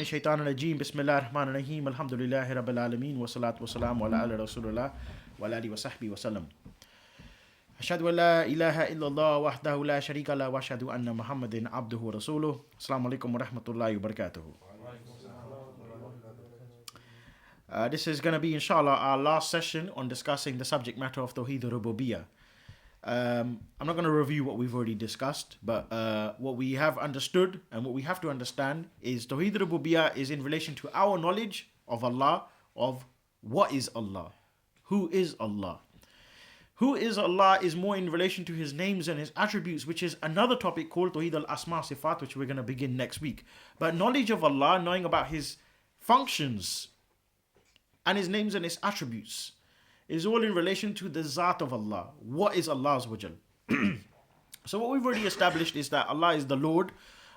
الشيطان الرجيم بسم الله الرحمن الرحيم الحمد لله رب العالمين والصلاة والسلام على رسول الله وعلى آله وصحبه وسلم أشهد أن لا إله إلا الله وحده لا شريك له وأشهد أن محمدا عبده ورسوله السلام عليكم ورحمة الله وبركاته. This is going to be inshallah our last session on discussing the subject matter of Tawheed Ar-Ruboobiyah. I'm not going to review what we've already discussed, but what we have understood and what we have to understand is Tawheed Ar-Ruboobiyah is in relation to our knowledge of Allah, of what is Allah, who is Allah. Who is Allah is more in relation to His names and His attributes, which is another topic called Tawheed al-Asma Sifat, which we're going to begin next week. But knowledge of Allah, knowing about His functions and His names and His attributes, is all in relation to the Zat of Allah. What is Allah's wajal? So what we've already established is that Allah is the Lord,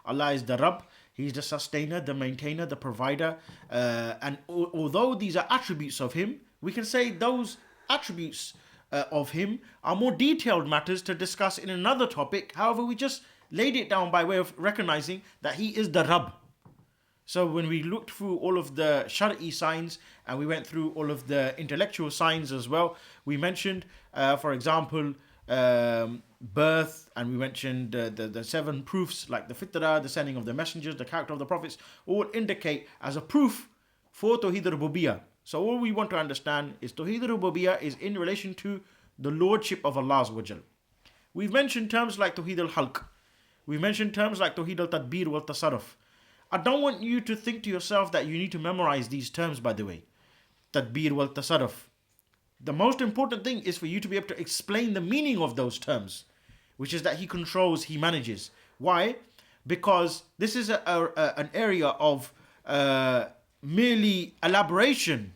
Allah is the Rabb, He's the sustainer, the maintainer, the provider. And although these are attributes of Him, we can say those attributes of Him are more detailed matters to discuss in another topic. However, we just laid it down by way of recognizing that He is the Rabb. So when we looked through all of the Shar'i signs and we went through all of the intellectual signs as well, we mentioned, for example, birth, and we mentioned the 7 proofs like the fitrah, the sending of the messengers, the character of the prophets, all indicate as a proof for Tawheed Ar-Ruboobiyah. So all we want to understand is Tawheed Ar-Ruboobiyah is in relation to the lordship of Allah Azza wa Jal. We've mentioned terms like Tawheed al-Khalq. We've mentioned terms like Tawheed al-Tadbir wal-Tasarruf. I don't want you to think to yourself that you need to memorize these terms, by the way. Tadbir wal tasarruf. The most important thing is for you to be able to explain the meaning of those terms, which is that He controls, He manages. Why? Because this is an area of merely elaboration,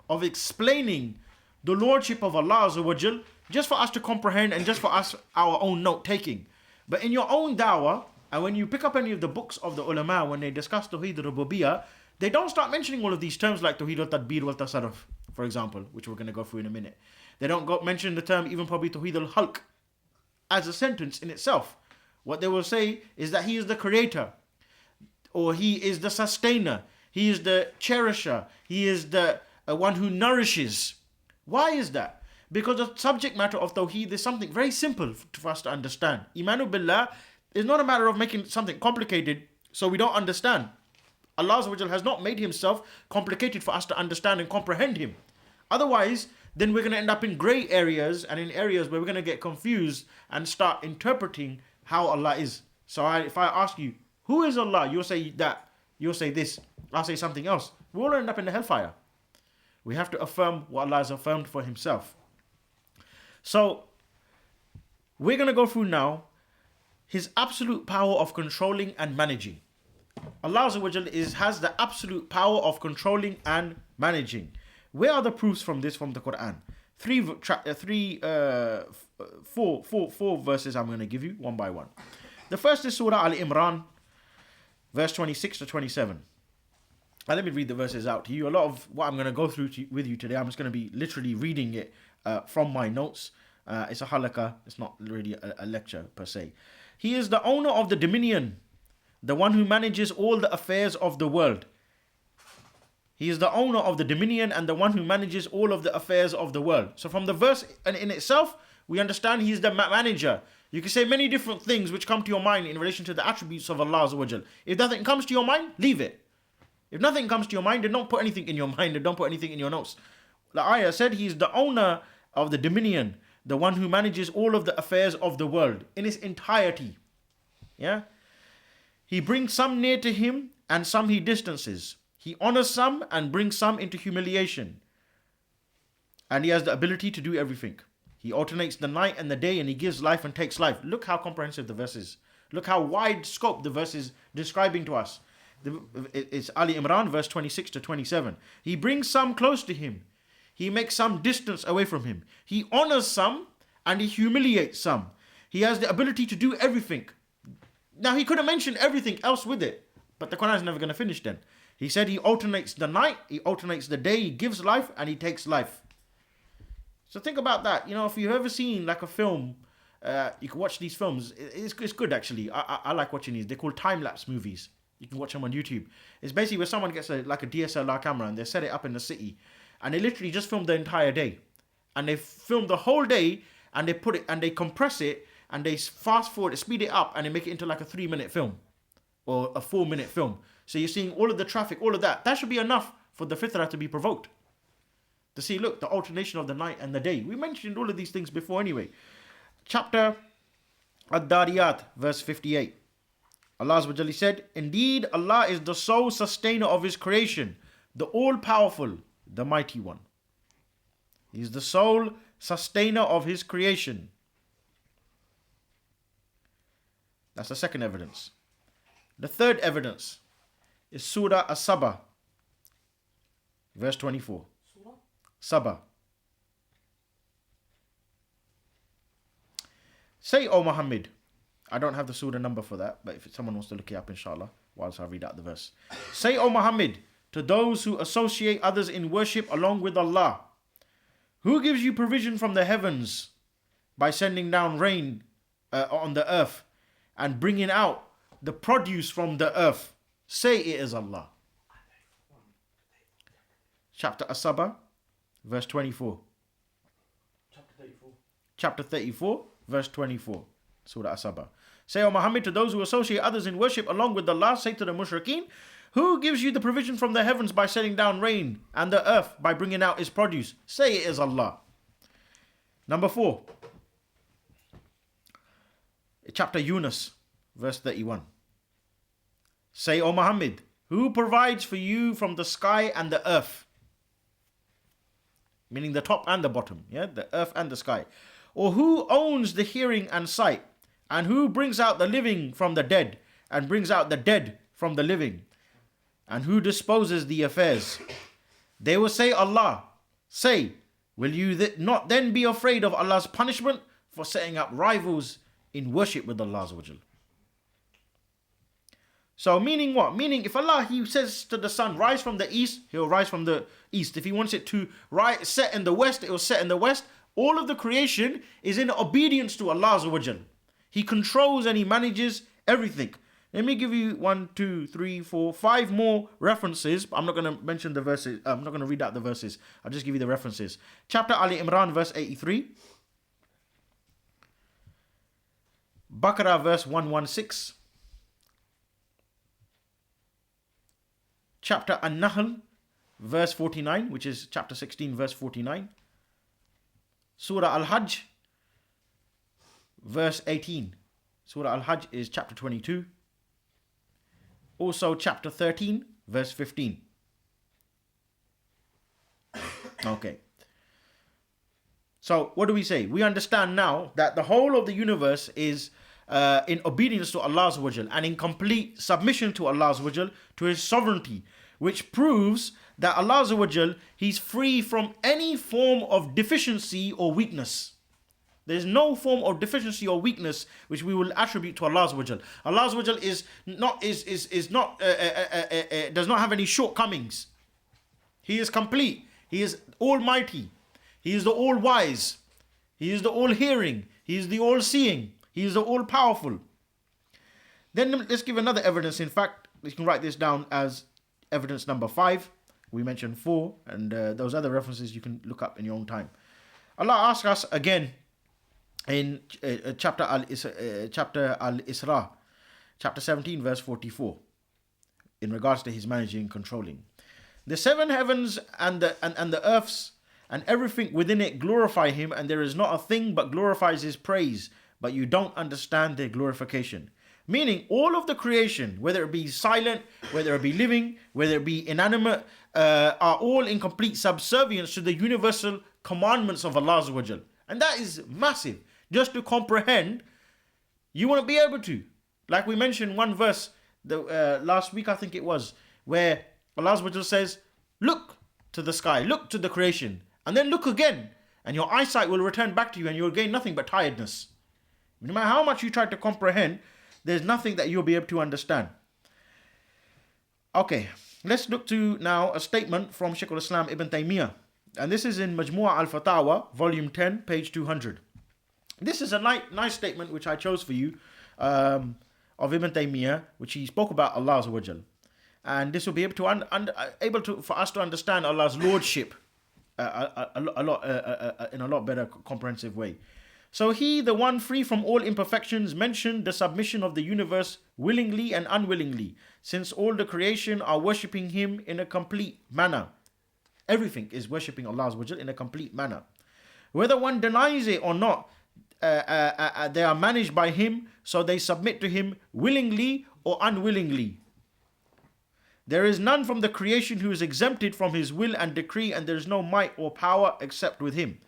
of explaining the lordship of Allah Azza wa Jal, just for us to comprehend and just for us our own note taking. But in your own da'wah, and when you pick up any of the books of the ulama, when they discuss Tawheed Ar-Ruboobiyah, they don't start mentioning all of these terms like Tawheed al-Tadbir wal-Tasarruf, for example, which we're going to go through in a minute. They don't mention the term even probably Tawheed al-Khalq as a sentence in itself. What they will say is that He is the creator, or He is the sustainer, He is the cherisher, He is the one who nourishes. Why is that? Because the subject matter of Tawheed is something very simple for us to understand. Imanu billaah is not a matter of making something complicated so we don't understand. Allah Azza wa Jal has not made Himself complicated for us to understand and comprehend Him. Otherwise, then we're going to end up in grey areas and in areas where we're going to get confused and start interpreting how Allah is. So if I ask you, who is Allah? You'll say that. You'll say this. I'll say something else. We'll end up in the hellfire. We have to affirm what Allah has affirmed for Himself. So we're going to go through now His absolute power of controlling and managing. Allah Azza wa Jal has the absolute power of controlling and managing. Where are the proofs from this from the Quran? Four verses I'm going to give you one by one. The first is Surah Al-Imran, verse 26 to 27. Now let me read the verses out to you. A lot of what I'm going to go through with you today, I'm just going to be literally reading it from my notes. It's a halakha, it's not really a lecture per se. He is the owner of the dominion, the one who manages all the affairs of the world. He is the owner of the dominion and the one who manages all of the affairs of the world. So from the verse in itself, we understand He is the manager. You can say many different things which come to your mind in relation to the attributes of Allah Azza wa Jal. If nothing comes to your mind, leave it. If nothing comes to your mind, then don't put anything in your mind and don't put anything in your notes. The ayah said He is the owner of the dominion, the one who manages all of the affairs of the world in its entirety. Yeah? He brings some near to Him and some He distances. He honors some and brings some into humiliation. And He has the ability to do everything. He alternates the night and the day, and He gives life and takes life. Look how comprehensive the verse is. Look how wide scope the verse is describing to us. It's Ali Imran, verse 26 to 27. He brings some close to Him. He makes some distance away from Him. He honors some and He humiliates some. He has the ability to do everything. Now, He could have mentioned everything else with it, but the Quran is never going to finish then. He said He alternates the night, He alternates the day, He gives life, and He takes life. So think about that. You know, if you've ever seen like a film, you can watch these films. It's good, actually. I like watching these. They're called time-lapse movies. You can watch them on YouTube. It's basically where someone gets like a DSLR camera and they set it up in the city, and they literally just film the entire day, and they film the whole day, and they put it and they compress it and they fast forward, speed it up, and they make it into like a 3-minute film or a 4-minute film. So you're seeing all of the traffic, all of that. That should be enough for the fitrah to be provoked. To see, look, the alternation of the night and the day. We mentioned all of these things before anyway. Chapter Ad-Dariyat, verse 58. Allah Azza wa Jalla said, indeed, Allah is the sole sustainer of His creation, the all-powerful, the mighty one. He is the sole sustainer of His creation. That's the second evidence. The third evidence is Surah As-Saba, verse 24. Surah? Saba. Say, O Muhammad, I don't have the surah number for that, but if someone wants to look it up, inshallah, whilst I read out the verse. Say, O Muhammad, to those who associate others in worship along with Allah, who gives you provision from the heavens by sending down rain on the earth and bringing out the produce from the earth? Say it is Allah. Chapter As-Saba, verse 24. Chapter 34, verse 24. Surah As-Saba. Say, O Muhammad, to those who associate others in worship along with Allah, say to the mushrikeen, who gives you the provision from the heavens by sending down rain and the earth by bringing out its produce? Say it is Allah. Number 4. Chapter Yunus, verse 31. Say, O Muhammad, who provides for you from the sky and the earth? Meaning the top and the bottom, yeah, the earth and the sky. Or who owns the hearing and sight? And who brings out the living from the dead and brings out the dead from the living? And who disposes the affairs? They will say, Allah. Say, will you not then be afraid of Allah's punishment for setting up rivals in worship with Allah Azza wa Jal? So meaning what? Meaning if Allah, He says to the sun, rise from the east, He'll rise from the east. If He wants it to set in the west, it will set in the west. All of the creation is in obedience to Allah Azza wa Jal. He controls and He manages everything. Let me give you 1, 2, 3, 4, 5 more references. I'm not going to mention the verses. I'm not going to read out the verses. I'll just give you the references. Chapter Ali Imran, verse 83. Baqarah, verse 116. Chapter An-Nahl, verse 49, which is chapter 16, verse 49. Surah Al-Hajj, verse 18. Surah Al-Hajj is chapter 22. Also chapter 13, verse 15. Okay. So what do we say? We understand now that the whole of the universe is in obedience to Allah Azza wa Jal and in complete submission to Allah Azza wa Jal, to His sovereignty, which proves that Allah Azza wa Jal, He's free from any form of deficiency or weakness. There's no form of deficiency or weakness which we will attribute to Allah Azza wa Jal. Allah Azza wa Jal does not have any shortcomings. He is complete. He is almighty. He is the all-wise. He is the all-hearing. He is the all-seeing. He is the all-powerful. Then let's give another evidence. In fact, you can write this down as evidence number 5. We mentioned 4, and those other references you can look up in your own time. Allah asks us again in chapter Al-Isra, chapter 17, verse 44, in regards to His managing and controlling. The 7 heavens and the earths and everything within it glorify Him, and there is not a thing but glorifies His praise, but you don't understand their glorification. Meaning all of the creation, whether it be silent, whether it be living, whether it be inanimate, are all in complete subservience to the universal commandments of Allah Azza wa Jal. And that is massive. Just to comprehend, you won't be able to. Like we mentioned one verse last week, I think it was, where Allah Azza wa Jal says, look to the sky, look to the creation, and then look again, and your eyesight will return back to you and you'll gain nothing but tiredness. No matter how much you try to comprehend, there's nothing that you'll be able to understand. Okay, let's look to now a statement from Shaykh al-Islam Ibn Taymiyyah. And this is in Majmu'ah al-Fatawa, volume 10, page 200. This is a nice statement which I chose for you. of Ibn Taymiyyah, which he spoke about Allah Azza wa Jal. And this will be able to for us to understand Allah's lordship in a lot better comprehensive way. So he, the one free from all imperfections, mentioned the submission of the universe willingly and unwillingly, since all the creation are worshipping him in a complete manner. Everything is worshipping Allah Azza wa Jal in a complete manner. Whether one denies it or not, they are managed by him, so they submit to him willingly or unwillingly. There is none from the creation who is exempted from his will and decree, and there is no might or power except with him.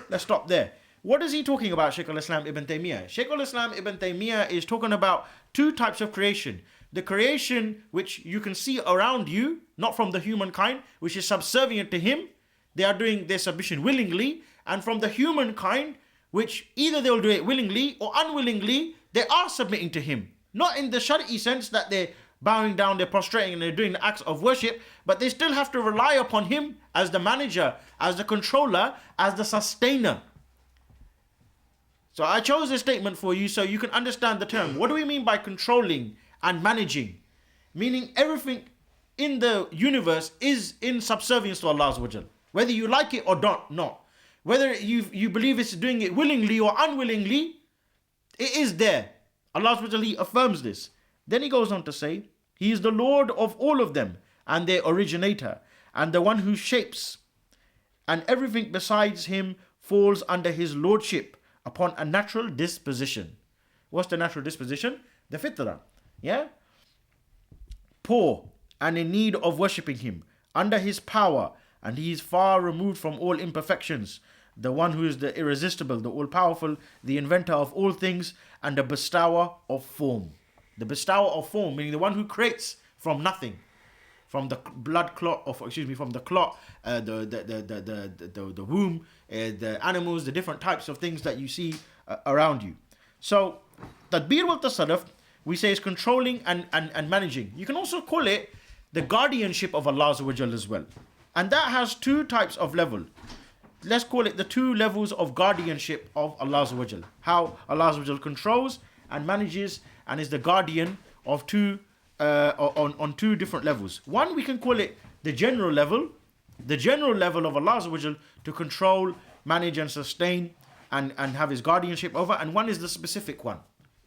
Let's stop there. What is he talking about, Shaykh al-Islam Ibn Taymiyyah? Shaykh al-Islam Ibn Taymiyyah is talking about two types of creation. The creation which you can see around you, not from the humankind, which is subservient to him. They are doing their submission willingly. And from the humankind, which either they will do it willingly or unwillingly, they are submitting to him. Not in the Shari'i sense that they're bowing down, they're prostrating and they're doing the acts of worship, but they still have to rely upon him as the manager, as the controller, as the sustainer. So I chose this statement for you so you can understand the term. What do we mean by controlling and managing? Meaning everything in the universe is in subservience to Allah Azza wa Jal. Whether you like it or not. Whether you believe it's doing it willingly or unwillingly, it is there. Allah Azza wa Jal, he affirms this. Then he goes on to say, he is the Lord of all of them and their originator, and the one who shapes, and everything besides him falls under his lordship upon a natural disposition. What's the natural disposition? The fitrah. Yeah? Poor and in need of worshipping him, under his power, and he is far removed from all imperfections, the one who is the irresistible, the all-powerful, the inventor of all things, and the bestower of form. The bestower of form, meaning the one who creates from nothing, from the blood clot, from the clot, the womb, the animals, the different types of things that you see around you. So, tadbir wal tasarruf, we say, is controlling and managing. You can also call it the guardianship of Allah Azza wa Jal as well. And that has two types of level. Let's call it the two levels of guardianship of Allah Azza wa Jal. How Allah Azza wa Jal controls and manages and is the guardian of on two different levels. One, we can call it the general level of Allah Azza wa Jal to control, manage and sustain and have his guardianship over. And one is the specific one.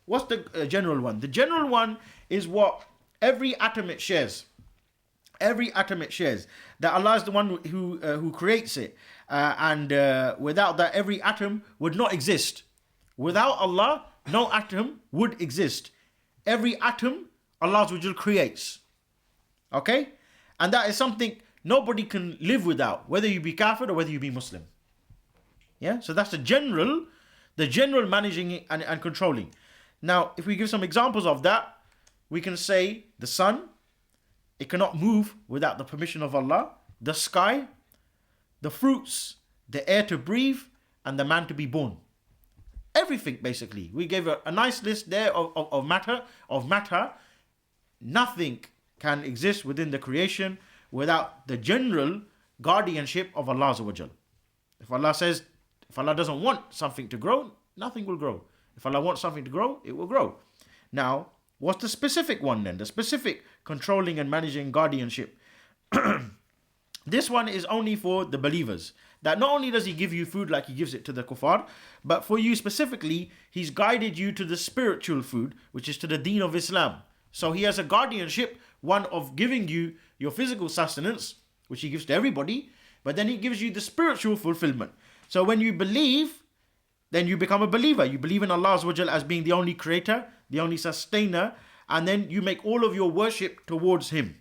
What's the general one? The general one is what every atom it shares. Every atom it shares. That Allah is the one who creates it. And without that, every atom would not exist. Without Allah, no atom would exist. Every atom, Allah Azza wa Jal creates. Okay? And that is something nobody can live without, whether you be kafir or whether you be Muslim. Yeah? So that's the general managing and controlling. Now, if we give some examples of that, we can say the sun, it cannot move without the permission of Allah. The sky, the fruits, the air to breathe, and the man to be born. Everything, basically. We gave a nice list there of matter. Nothing can exist within the creation without the general guardianship of Allah Azza wa Jal. If Allah doesn't want something to grow, nothing will grow. If Allah wants something to grow, it will grow. Now, what's the specific one then? The specific controlling and managing guardianship. This one is only for the believers. That not only does he give you food like he gives it to the kuffar, but for you specifically, he's guided you to the spiritual food, which is to the deen of Islam. So he has a guardianship, one of giving you your physical sustenance, which he gives to everybody, but then he gives you the spiritual fulfillment. So when you believe, then you become a believer. You believe in Allah Azza wa Jal as being the only creator, the only sustainer, and then you make all of your worship towards him.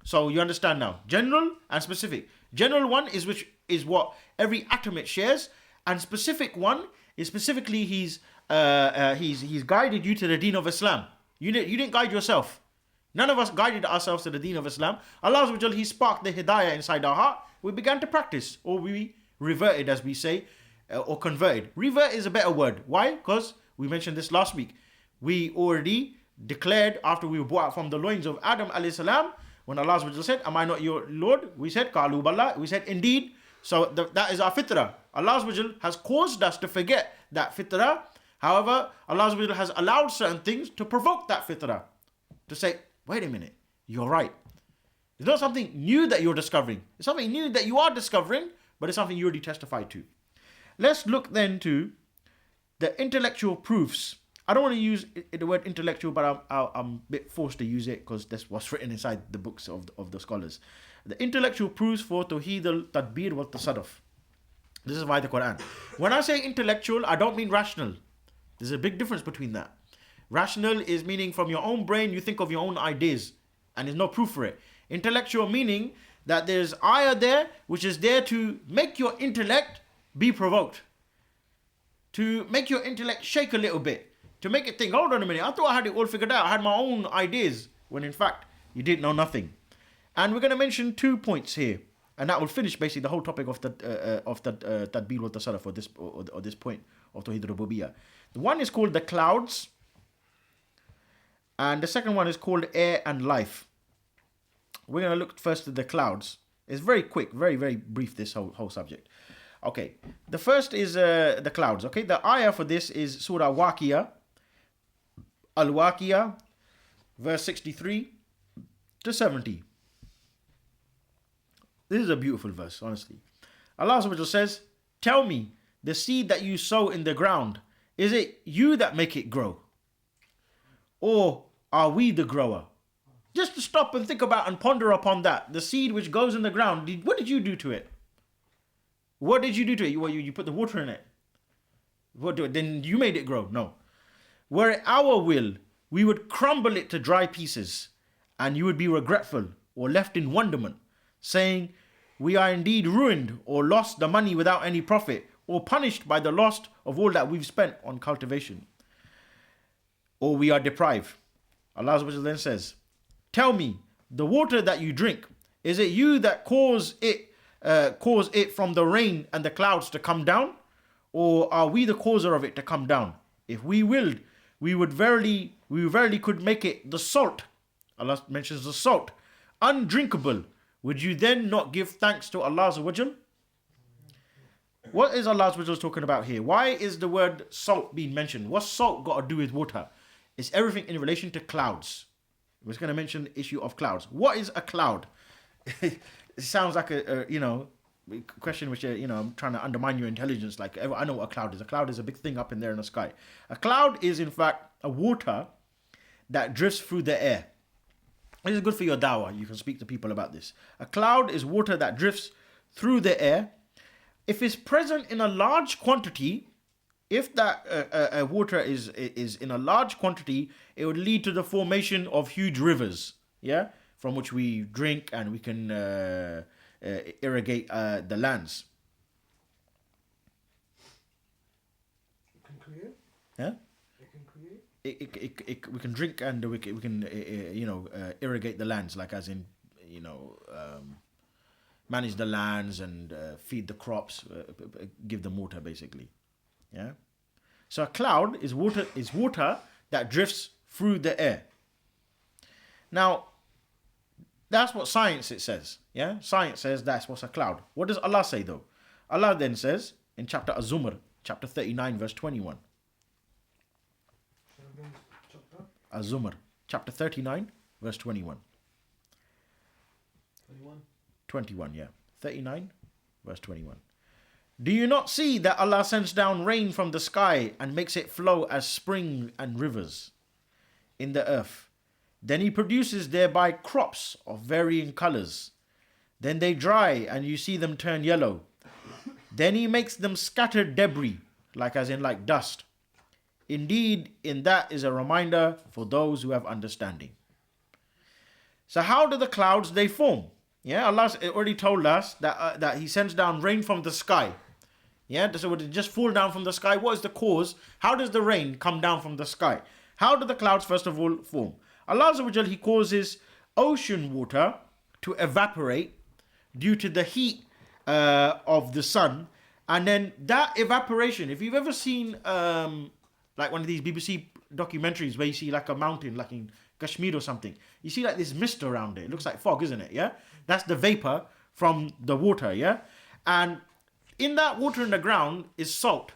So you understand now, general and specific. General one is what every atom it shares, and specific one is specifically he's guided you to the deen of Islam. You didn't guide yourself. None of us guided ourselves to the deen of Islam. Allah Azza wa Jal, he sparked the hidayah inside our heart. We began to practice, or we reverted, as we say, or converted. Revert is a better word. Why? Because we mentioned this last week. We already declared after we were brought out from the loins of Adam alayhi salam, when Allah said, am I not your Lord? We said, Qalu Billah. We said, indeed. So that is our fitrah. Allah has caused us to forget that fitrah, However, Allah has allowed certain things to provoke that fitrah. To say, wait a minute, you're right. It's not something new that you're discovering. It's something new that you are discovering, but it's something you already testified to. Let's look then to the intellectual proofs. I don't want to use the word intellectual, but I'm a bit forced to use it because that's what's written inside the books of the scholars. The intellectual proofs for Tawheed Al-Tadbir wa Tasarruf. This is via the Quran. When I say intellectual, I don't mean rational. There's a big difference between that. Rational is meaning from your own brain, you think of your own ideas, and there's no proof for it. Intellectual meaning that there's ayah there, which is there to make your intellect be provoked. To make your intellect shake a little bit. To make it think, hold on a minute, I thought I had it all figured out. I had my own ideas, when in fact, you didn't know nothing. And we're going to mention 2 points here. And that will finish basically the whole topic of the Tadbir wa Tasarruf for this, or this point of Tawheed Ar-Ruboobiyah. The one is called the clouds. And the second one is called air and life. We're going to look first at the clouds. It's very quick, very, very brief, this whole subject. Okay, the first is the clouds. Okay, the ayah for this is Surah Waqiyah, Al-Waqiyah, verse 63 to 70. This is a beautiful verse, honestly. Allah Subhanahu wa Ta'ala says, tell me, the seed that you sow in the ground, is it you that make it grow? Or are we the grower? Just to stop and think about and ponder upon that. The seed which goes in the ground, what did you do to it? What did you do to it? You put the water in it. Then you made it grow. No. Were it our will, we would crumble it to dry pieces, and you would be regretful or left in wonderment, saying, we are indeed ruined or lost the money without any profit, or punished by the loss of all that we've spent on cultivation. Or we are deprived. Allah then says, tell me, the water that you drink, is it you that cause it from the rain and the clouds to come down? Or are we the causer of it to come down? If we willed, we verily could make it the salt. Allah mentions the salt, undrinkable. Would you then not give thanks to Allah Azza wa Jal? What is Allah Azza wa Jal talking about here? Why is the word salt being mentioned? What's salt got to do with water? It's everything in relation to clouds. We're just going to mention the issue of clouds. What is a cloud? It sounds like a question which, I'm trying to undermine your intelligence. Like, I know what a cloud is. A cloud is a big thing up in there in the sky. A cloud is, in fact, a water that drifts through the air. This is good for your dawah. You can speak to people about this. A cloud is water that drifts through the air. If it's present in a large quantity, if that water is in a large quantity, it would lead to the formation of huge rivers, yeah, from which we drink and we can irrigate the lands. It can create? Yeah? It can create? We can drink and we can irrigate the lands, like as in, manage the lands and feed the crops, give them water basically. Yeah. So a cloud is water that drifts through the air. Now, that's what science it says. Yeah, science says that's what's a cloud. What does Allah say though? Allah then says in chapter Az-Zumar, chapter 39, verse 21. Az-Zumar, chapter 39, verse 21. 21, yeah. 39, verse 21. Do you not see that Allah sends down rain from the sky and makes it flow as spring and rivers in the earth? Then He produces thereby crops of varying colors. Then they dry and you see them turn yellow. Then He makes them scatter debris, like dust. Indeed, in that is a reminder for those who have understanding. So how do the clouds they form? Yeah, Allah already told us that He sends down rain from the sky. Yeah, so would it just fall down from the sky? What is the cause? How does the rain come down from the sky? How do the clouds first of all form? Allah Azza wa Jal, He causes ocean water to evaporate due to the heat of the sun. And then that evaporation, if you've ever seen like one of these BBC documentaries where you see like a mountain, like in Kashmir or something, you see like this mist around it. It looks like fog, isn't it? Yeah, that's the vapor from the water. Yeah, and in that water in the ground is salt,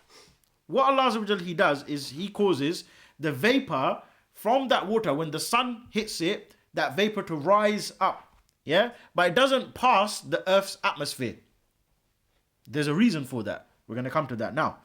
what Allah Azza wa Jal, He does is He causes the vapor from that water, when the sun hits it, that vapor to rise up. Yeah? But it doesn't pass the earth's atmosphere. There's a reason for that. We're going to come to that now.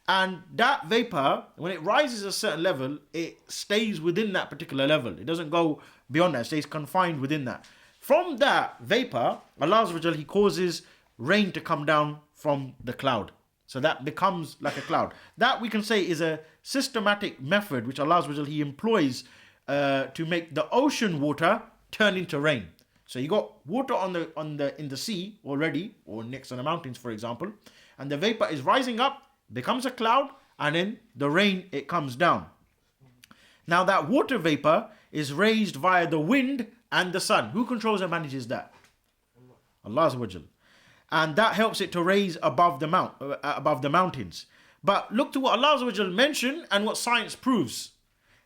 And that vapor, when it rises a certain level, it stays within that particular level. It doesn't go beyond that. It stays confined within that. From that vapor, Allah Azza wa Jal, He causes rain to come down from the cloud. So that becomes like a cloud. That we can say is a systematic method which Allah Azza wa Jal, He employs to make the ocean water turn into rain. So you got water in the sea already, or next to the mountains, for example, and the vapor is rising up, becomes a cloud, and then the rain, it comes down. Now that water vapor is raised via the wind and the sun. Who controls and manages that? Allah Azza wa Jal. And that helps it to raise above the mountains. But look to what Allah Azza wa Jal mentioned and what science proves.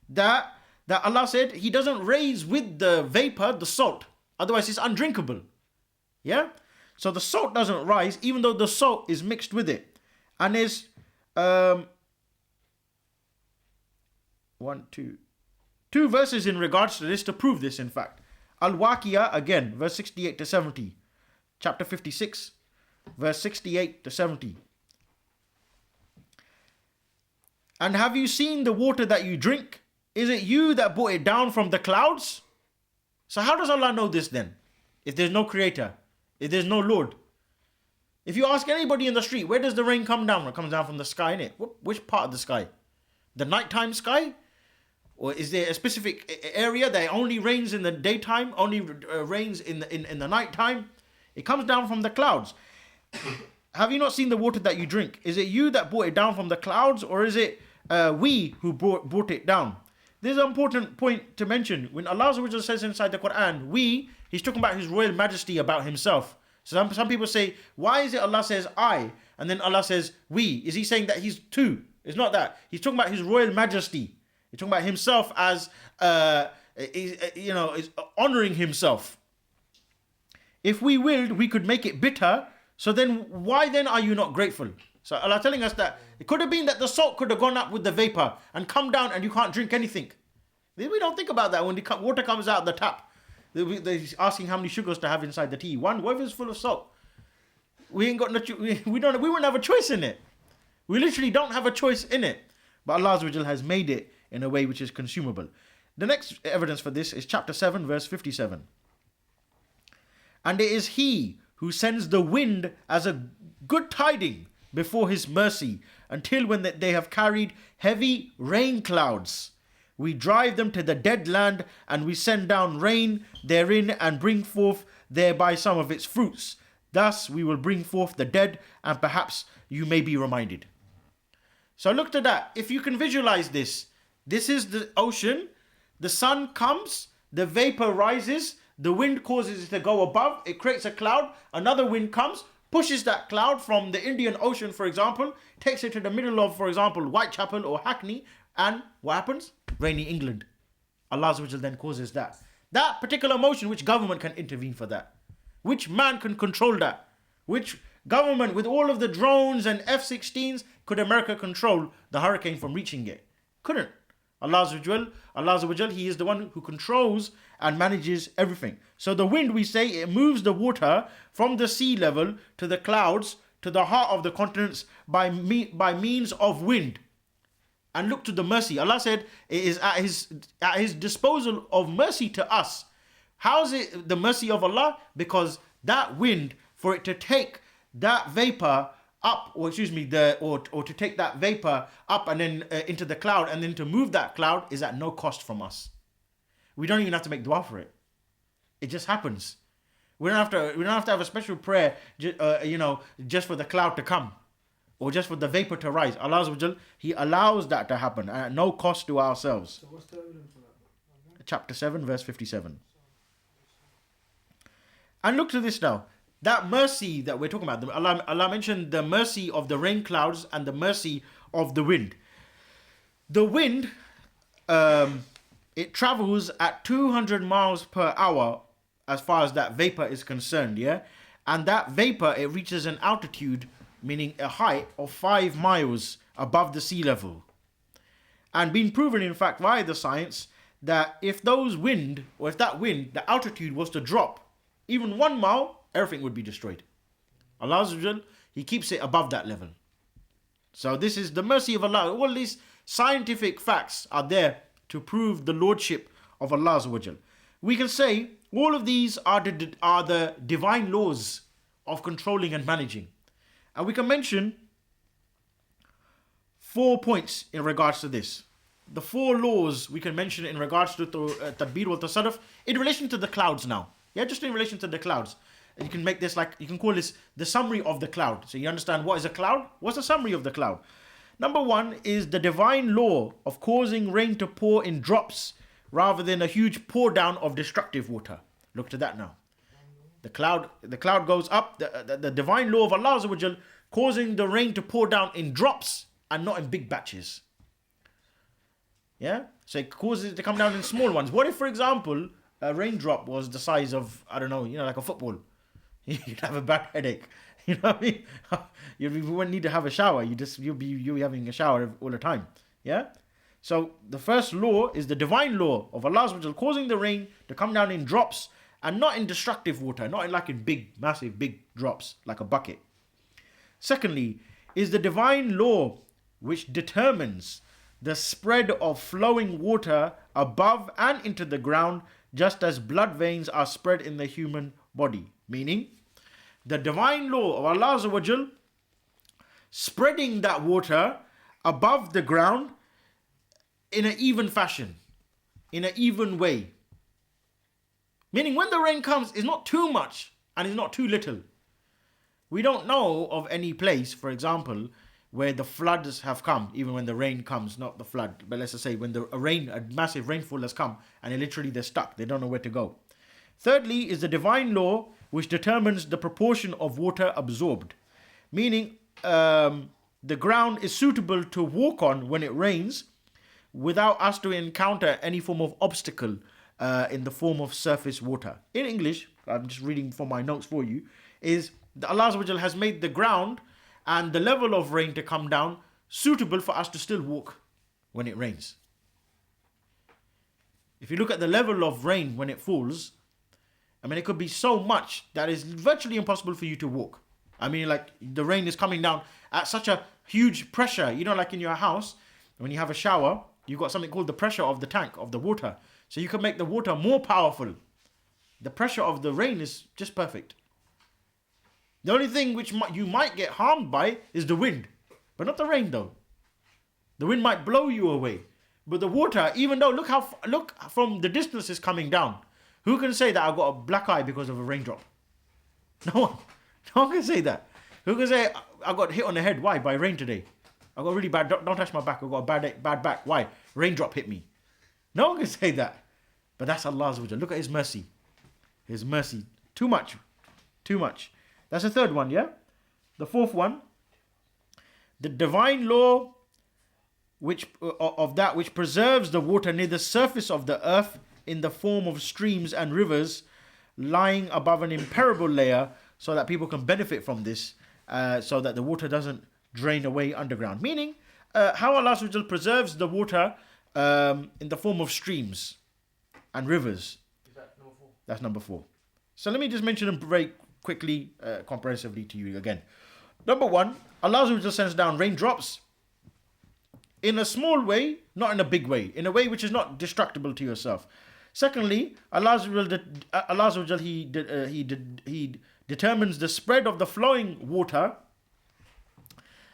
That Allah said He doesn't raise with the vapor the salt. Otherwise it's undrinkable. Yeah? So the salt doesn't rise even though the salt is mixed with it. And there's two verses in regards to this to prove this, in fact. Al-Waqiyah, again, verse 68 to 70. Chapter 56, verse 68 to 70. And have you seen the water that you drink? Is it you that brought it down from the clouds? So how does Allah know this then? If there's no creator, if there's no Lord. If you ask anybody in the street, where does the rain come down? It comes down from the sky, innit? Which part of the sky? The nighttime sky? Or is there a specific area that only rains in the daytime, only rains in the nighttime? It comes down from the clouds. Have you not seen the water that you drink? Is it you that brought it down from the clouds, or is it we who brought it down? There's an important point to mention. When Allah says inside the Quran, we, He's talking about His royal majesty, about Himself. So some people say, why is it Allah says I, and then Allah says we? Is He saying that He's two? It's not that. He's talking about His royal majesty. He's talking about Himself as, is honoring Himself. If we willed, we could make it bitter. So then, why then are you not grateful? So Allah telling us that it could have been that the salt could have gone up with the vapor and come down and you can't drink anything. We don't think about that when the water comes out of the tap. They're asking how many sugars to have inside the tea. One, what if it's full of salt? We ain't got we wouldn't have a choice in it. We literally don't have a choice in it. But Allah Azza wa Jal has made it in a way which is consumable. The next evidence for this is chapter 7, verse 57. And it is He who sends the wind as a good tiding before His mercy, until when they have carried heavy rain clouds, we drive them to the dead land, and we send down rain therein, and bring forth thereby some of its fruits. Thus we will bring forth the dead, and perhaps you may be reminded. So look to that. If you can visualize this, this is the ocean. The sun comes, the vapor rises, the wind causes it to go above, it creates a cloud, another wind comes, pushes that cloud from the Indian Ocean, for example, takes it to the middle of, for example, Whitechapel or Hackney, and what happens? Rainy England. Allah Azza wa Jal then causes that. That particular motion, which government can intervene for that? Which man can control that? Which government, with all of the drones and F-16s, could America control the hurricane from reaching it? Couldn't. Allah Azza wa Jal, He is the one who controls and manages everything. So the wind, we say, it moves the water from the sea level to the clouds, to the heart of the continents by means of wind. And look to the mercy. Allah said it is at his disposal of mercy to us. How is it the mercy of Allah? Because that wind, for it to take that vapor up, or to take that vapor up and then into the cloud, and then to move that cloud, is at no cost from us. We don't even have to make dua for it. It just happens. We don't have to have a special prayer, just for the cloud to come, or just for the vapor to rise. Allah Azza wa Jal, He allows that to happen at no cost to ourselves. So what's the evidence for that? Chapter 7, verse 57. And look to this now. That mercy that we're talking about, Allah mentioned the mercy of the rain clouds and the mercy of the wind. The wind, it travels at 200 miles per hour as far as that vapor is concerned, yeah? And that vapor, it reaches an altitude, meaning a height of 5 miles above the sea level. And been proven, in fact, via the science, that if that wind, the altitude was to drop even 1 mile, everything would be destroyed. Allah Azza wa Jal, He keeps it above that level. So this is the mercy of Allah. All these scientific facts are there to prove the lordship of Allah Azza wa Jal. We can say all of these are the divine laws of controlling and managing. And we can mention 4 points in regards to this. The 4 laws we can mention in regards to tadbir wal tasarruf in relation to the clouds now. Yeah, just in relation to the clouds. And you can make this you can call this the summary of the cloud. So you understand what is a cloud? What's the summary of the cloud? Number 1 is the divine law of causing rain to pour in drops rather than a huge pour down of destructive water. Look to that now. The cloud goes up, the divine law of Allah Azza wa Jal, causing the rain to pour down in drops and not in big batches. Yeah? So it causes it to come down in small ones. What if, for example, a raindrop was the size of, I don't know, like a football? You'd have a bad headache. You know what I mean? You wouldn't need to have a shower. You'll be having a shower all the time. Yeah? So the first law is the divine law of Allah Azza wa Jal, causing the rain to come down in drops and not in destructive water, not in big, massive, big drops like a bucket. Secondly, is the divine law which determines the spread of flowing water above and into the ground, just as blood veins are spread in the human body. Meaning, the divine law of Allah Azza wa Jal spreading that water above the ground in an even fashion, in an even way. Meaning when the rain comes, it's not too much and it's not too little. We don't know of any place, for example, where the floods have come, even when the rain comes, not the flood, but let's just say when a massive rainfall has come and they're stuck, they don't know where to go. Thirdly is the divine law which determines the proportion of water absorbed. Meaning the ground is suitable to walk on when it rains without us to encounter any form of obstacle in the form of surface water. In English, I'm just reading from my notes for you, is that Allah Azza wa Jal has made the ground and the level of rain to come down suitable for us to still walk when it rains. If you look at the level of rain when it falls, it could be so much that it's virtually impossible for you to walk. The rain is coming down at such a huge pressure. Like in your house, when you have a shower, you've got something called the pressure of the tank, of the water. So you can make the water more powerful. The pressure of the rain is just perfect. The only thing which you might get harmed by is the wind, but not the rain though. The wind might blow you away, but the water, even though look from the distance it's coming down. Who can say that I got a black eye because of a raindrop? No one. No one can say that. Who can say I got hit on the head? Why? By rain today. I got really bad. Don't touch my back. I got a bad back. Why? Raindrop hit me. No one can say that. But that's Allah Azza wa Jalla. Look at His mercy. His mercy. Too much. Too much. That's the third one, yeah? The fourth one. The divine law which preserves the water near the surface of the earth in the form of streams and rivers lying above an imperishable layer so that people can benefit from this, so that the water doesn't drain away underground. Meaning, how Allah Subhanahu wa Ta'ala preserves the water in the form of streams and rivers. Is that number 4? That's number 4. So let me just mention them very quickly, comprehensively to you again. Number 1, Allah Subhanahu wa Ta'ala sends down raindrops in a small way, not in a big way, in a way which is not destructible to yourself. Secondly, Allah Subhanahu wa Ta'ala, He determines the spread of the flowing water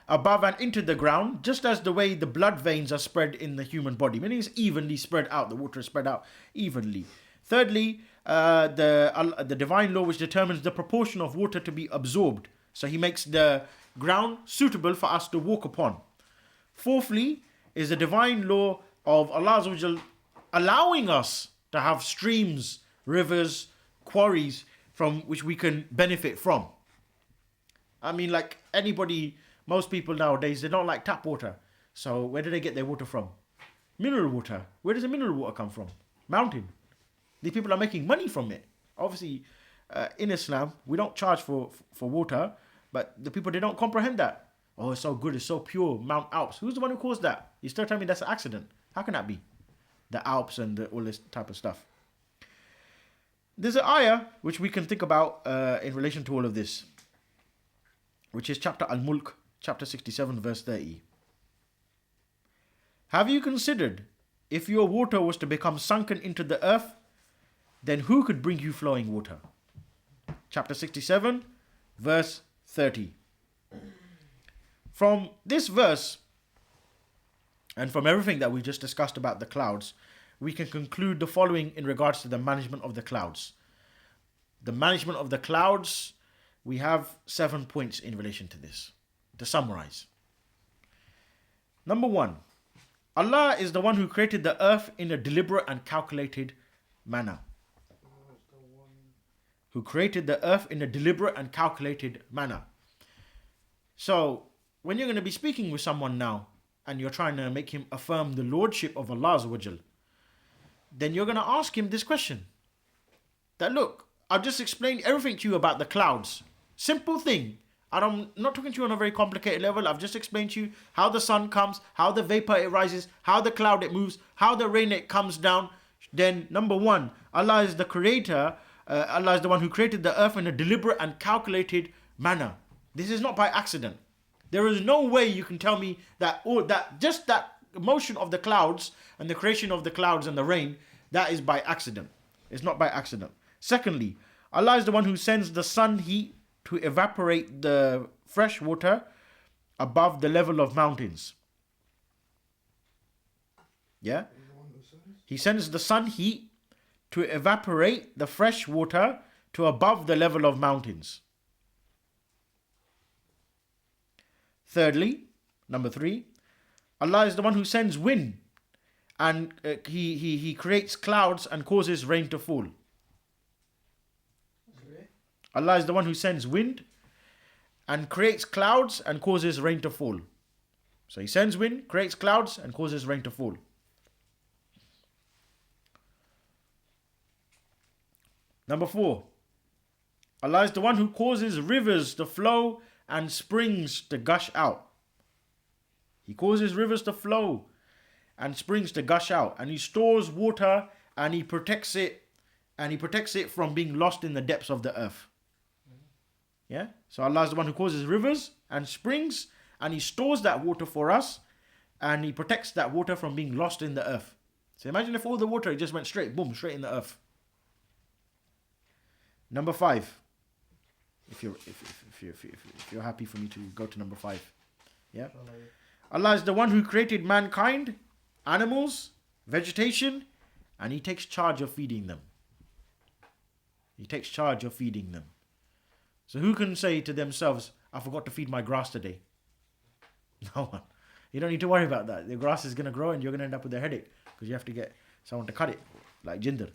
above and into the ground, just as the way the blood veins are spread in the human body, meaning it's evenly spread out. The water is spread out evenly. Thirdly, the divine law which determines the proportion of water to be absorbed. So He makes the ground suitable for us to walk upon. Fourthly, is the divine law of Allah Azza wa Jal allowing us to have streams, rivers, quarries from which we can benefit from. Like anybody, most people nowadays, they don't like tap water. So where do they get their water from? Mineral water. Where does the mineral water come from? Mountain. These people are making money from it. Obviously, in Islam, we don't charge for water, but the people, they don't comprehend that. Oh, it's so good, it's so pure. Mount Alps. Who's the one who caused that? You still telling me that's an accident? How can that be? The Alps and all this type of stuff. There's an ayah which we can think about in relation to all of this, which is chapter Al-Mulk, chapter 67, verse 30. Have you considered if your water was to become sunken into the earth, then who could bring you flowing water? Chapter 67, verse 30. From this verse, and from everything that we just discussed about the clouds, we can conclude the following in regards to the management of the clouds. The management of the clouds, we have 7 points in relation to this. To summarize. Number 1, Allah is the one who created the earth in a deliberate and calculated manner. Who created the earth in a deliberate and calculated manner. So, when you're going to be speaking with someone now, and you're trying to make him affirm the lordship of Allah Azza wa Jal, then you're going to ask him this question. That look, I've just explained everything to you about the clouds. Simple thing. And I'm not talking to you on a very complicated level. I've just explained to you how the sun comes, how the vapor it rises, how the cloud it moves, how the rain it comes down. Then number 1, Allah is the creator. Allah is the one who created the earth in a deliberate and calculated manner. This is not by accident. There is no way you can tell me that just that motion of the clouds and the creation of the clouds and the rain, that is by accident. It's not by accident. Secondly, Allah is the one who sends the sun heat to evaporate the fresh water above the level of mountains. Yeah? He sends the sun heat to evaporate the fresh water to above the level of mountains. Thirdly, number 3, Allah is the one who sends wind and he creates clouds and causes rain to fall. Allah is the one who sends wind and creates clouds and causes rain to fall. So he sends wind, creates clouds and causes rain to fall. Number 4, Allah is the one who causes rivers to flow and springs to gush out. He causes rivers to flow and springs to gush out, and he stores water and he protects it from being lost in the depths of the earth. Yeah? So Allah is the one who causes rivers and springs, and he stores that water for us, and he protects that water from being lost in the earth. So imagine if all the water just went straight in the earth. Number 5. If you're happy for me to go to number 5. Yeah? Allah is the one who created mankind, animals, vegetation, and he takes charge of feeding them. He takes charge of feeding them. So who can say to themselves, I forgot to feed my grass today? No one. You don't need to worry about that. The grass is going to grow and you're going to end up with a headache because you have to get someone to cut it, like jinder,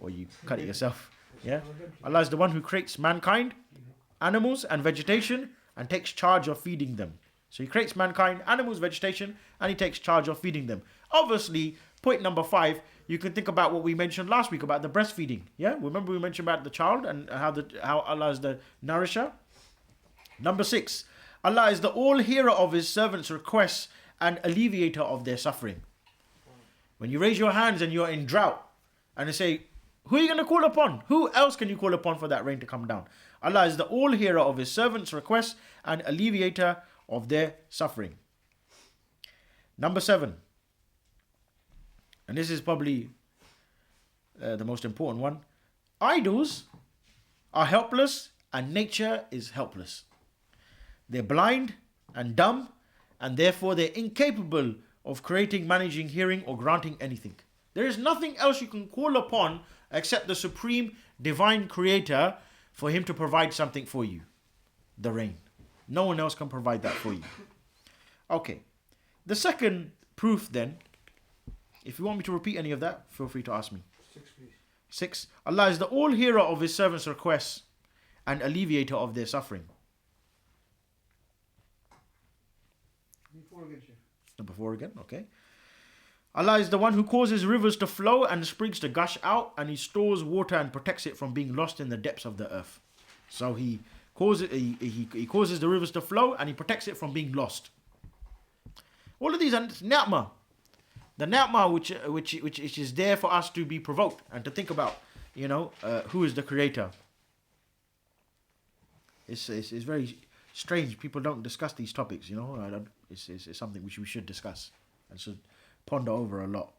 or you cut it yourself. Yeah? Allah is the one who creates mankind, animals and vegetation and takes charge of feeding them. So he creates mankind, animals, vegetation, and he takes charge of feeding them. Obviously, point number 5, you can think about what we mentioned last week about the breastfeeding. Yeah? Remember we mentioned about the child and how Allah is the nourisher? Number 6, Allah is the all-hearer of his servants' requests and alleviator of their suffering. When you raise your hands and you're in drought and they say, who are you going to call upon? Who else can you call upon for that rain to come down? Allah is the all-hearer of his servants' requests and alleviator of their suffering. Number 7, and this is probably the most important one. Idols are helpless and nature is helpless. They're blind and dumb and therefore they're incapable of creating, managing, hearing or granting anything. There is nothing else you can call upon except the supreme divine creator for him to provide something for you. The rain. No one else can provide that for you. Okay. The second proof then, if you want me to repeat any of that, feel free to ask me. 6, please. 6. Allah is the all-hearer of his servants' requests and alleviator of their suffering. Number 4 again, okay. Allah is the one who causes rivers to flow and springs to gush out, and he stores water and protects it from being lost in the depths of the earth. So he He causes the rivers to flow, and he protects it from being lost. All of these are ni'mah. The ni'mah which is there for us to be provoked and to think about, who is the creator. It's very strange. People don't discuss these topics, It's something which we should discuss and should ponder over a lot.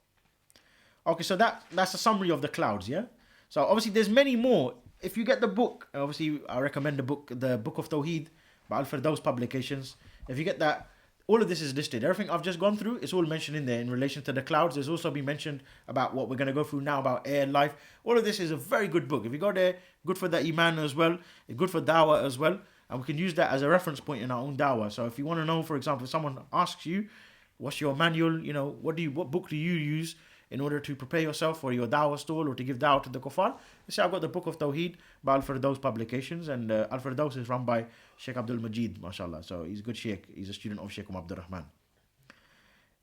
Okay, so that's a summary of the clouds, yeah? So obviously there's many more. If you get the book, obviously I recommend the book of Tawheed by Al-Firdaus Publications. If you get that, all of this is listed. Everything I've just gone through, it's all mentioned in there in relation to the clouds. There's also been mentioned about what we're going to go through now about air, life. All of this is a very good book. If you go there, good for the iman as well, good for dawah as well. And we can use that as a reference point in our own dawah. So if you want to know, for example, if someone asks you, what's your manual, what book do you use in order to prepare yourself for your dawah stall or to give dawah to the kuffar? You say, I've got the book of Tawheed by Al-Firdaus Publications, and Al-Firdaus is run by Sheikh Abdul Majid, mashallah. So he's a good sheikh. He's a student of Sheikh Abdul Rahman.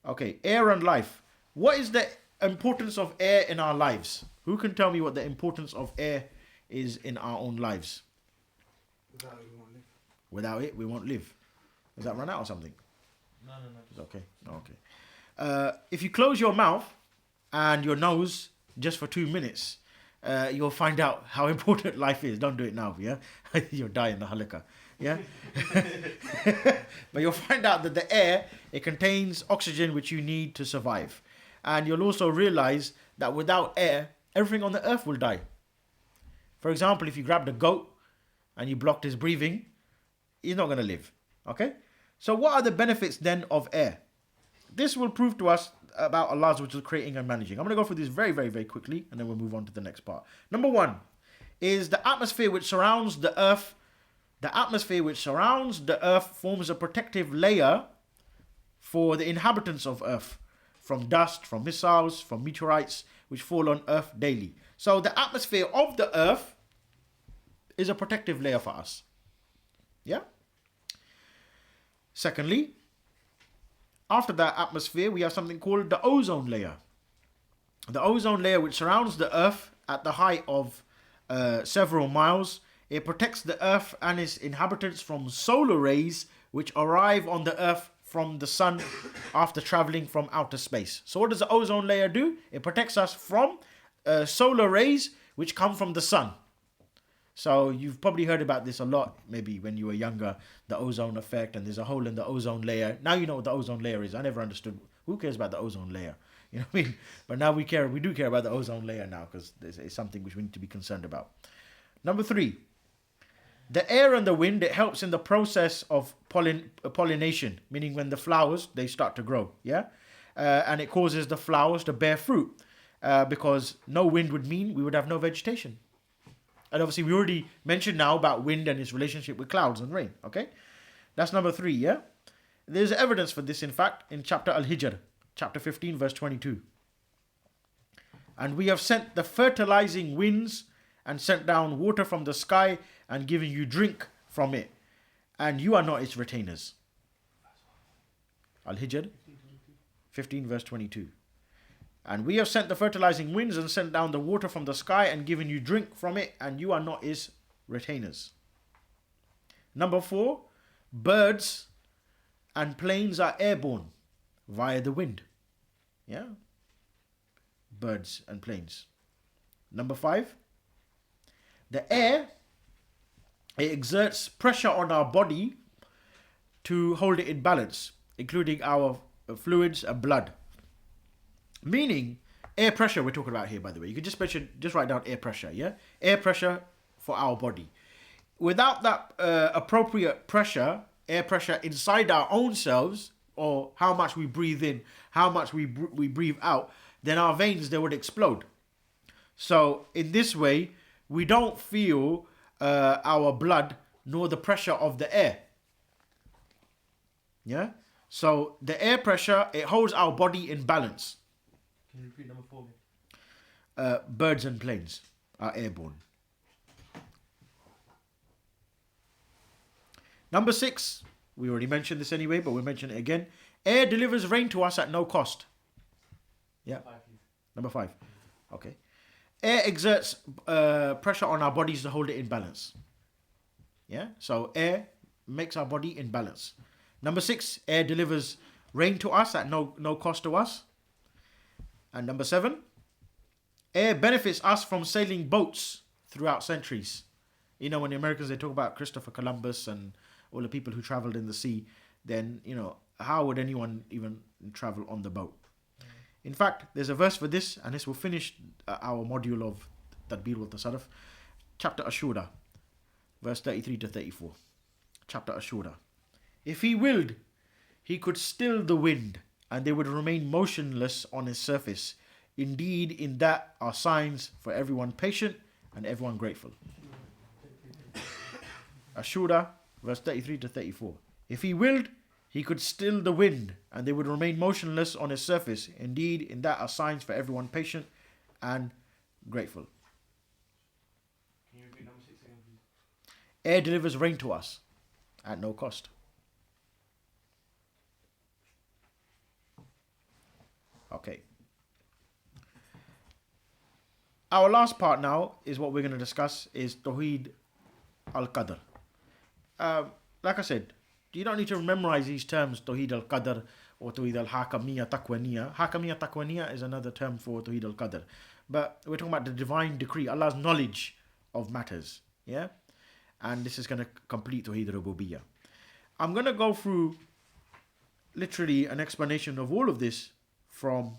Okay, air and life. What is the importance of air in our lives? Who can tell me what the importance of air is in our own lives? Without it, we won't live. Without it, we won't live. Does that run out or something? No. It's okay. Okay. If you close your mouth and your nose just for 2 minutes, you'll find out how important life is. Don't do it now, yeah? You'll die in the halakha, yeah? But you'll find out that the air, it contains oxygen which you need to survive. And you'll also realize that without air, everything on the earth will die. For example, if you grabbed a goat and you blocked his breathing, he's not going to live, okay? So what are the benefits then of air? This will prove to us about Allah's which is creating and managing. I'm going to go through this very, very, very quickly, and then we'll move on to the next part. Number one is the atmosphere which surrounds the earth. The atmosphere which surrounds the earth forms a protective layer for the inhabitants of earth from dust, from missiles, from meteorites which fall on earth daily. So the atmosphere of the earth is a protective layer for us. Yeah? Secondly, after that atmosphere, we have something called the ozone layer. The ozone layer, which surrounds the earth at the height of several miles, it protects the earth and its inhabitants from solar rays which arrive on the earth from the sun after traveling from outer space. So what does the ozone layer do? It protects us from solar rays which come from the sun. So you've probably heard about this a lot, maybe when you were younger, the ozone effect, and there's a hole in the ozone layer. Now you know what the ozone layer is. I never understood. Who cares about the ozone layer? You know what I mean? But now we do care about the ozone layer now, because it's something which we need to be concerned about. Number 3, the air and the wind, it helps in the process of pollination, meaning when the flowers, they start to grow, yeah? And it causes the flowers to bear fruit, because no wind would mean we would have no vegetation. And obviously we already mentioned now about wind and its relationship with clouds and rain, okay? That's number 3, yeah? There's evidence for this, in fact, in chapter Al-Hijr, chapter 15, verse 22. And we have sent the fertilizing winds and sent down water from the sky and given you drink from it, and you are not its retainers. Al-Hijr 15, verse 22. And we have sent the fertilizing winds and sent down the water from the sky and given you drink from it, and you are not its retainers. Number 4, birds and planes are airborne via the wind. Yeah? Birds and planes. Number 5, the air, it exerts pressure on our body to hold it in balance, including our fluids and blood. Meaning, air pressure we're talking about here, by the way. You can just write down air pressure, yeah? Air pressure for our body. Without that appropriate pressure, air pressure inside our own selves, or how much we breathe in, how much we breathe out, then our veins, they would explode. So, in this way, we don't feel our blood nor the pressure of the air. Yeah? So, the air pressure, it holds our body in balance. Can you repeat number 4 again? Birds and planes are airborne. Number 6, we already mentioned this anyway, but we'll mention it again. Air delivers rain to us at no cost. Yeah. 5. Number 5. Okay. Air exerts pressure on our bodies to hold it in balance. Yeah, so air makes our body in balance. Number 6, air delivers rain to us at no cost to us. And number 7, air benefits us from sailing boats throughout centuries. You know, when the Americans, they talk about Christopher Columbus and all the people who traveled in the sea, then, you know, how would anyone even travel on the boat? In fact, there's a verse for this, and this will finish our module of Tadbir wal Tasarruf. Chapter Ashura, verse 33 to 34. Chapter Ashura. If he willed, he could still the wind, and they would remain motionless on its surface. Indeed, in that are signs for everyone patient and everyone grateful. Ashura, verse 33 to 34. If he willed, he could still the wind, and they would remain motionless on its surface. Indeed, in that are signs for everyone patient and grateful. Can you repeat number 6 again, please? Air delivers rain to us at no cost. Okay. Our last part now is what we're going to discuss is Tawheed Al-Qadr. Like I said, you don't need to memorize these terms, Tawheed Al-Qadr or Tawheed Al-Hakamiyya Taqwaniyya. Hakamiyya Taqwaniyya is another term for Tawheed Al-Qadr. But we're talking about the divine decree, Allah's knowledge of matters. Yeah? And this is going to complete Tawheed Ar-Ruboobiyah. I'm going to go through literally an explanation of all of this from,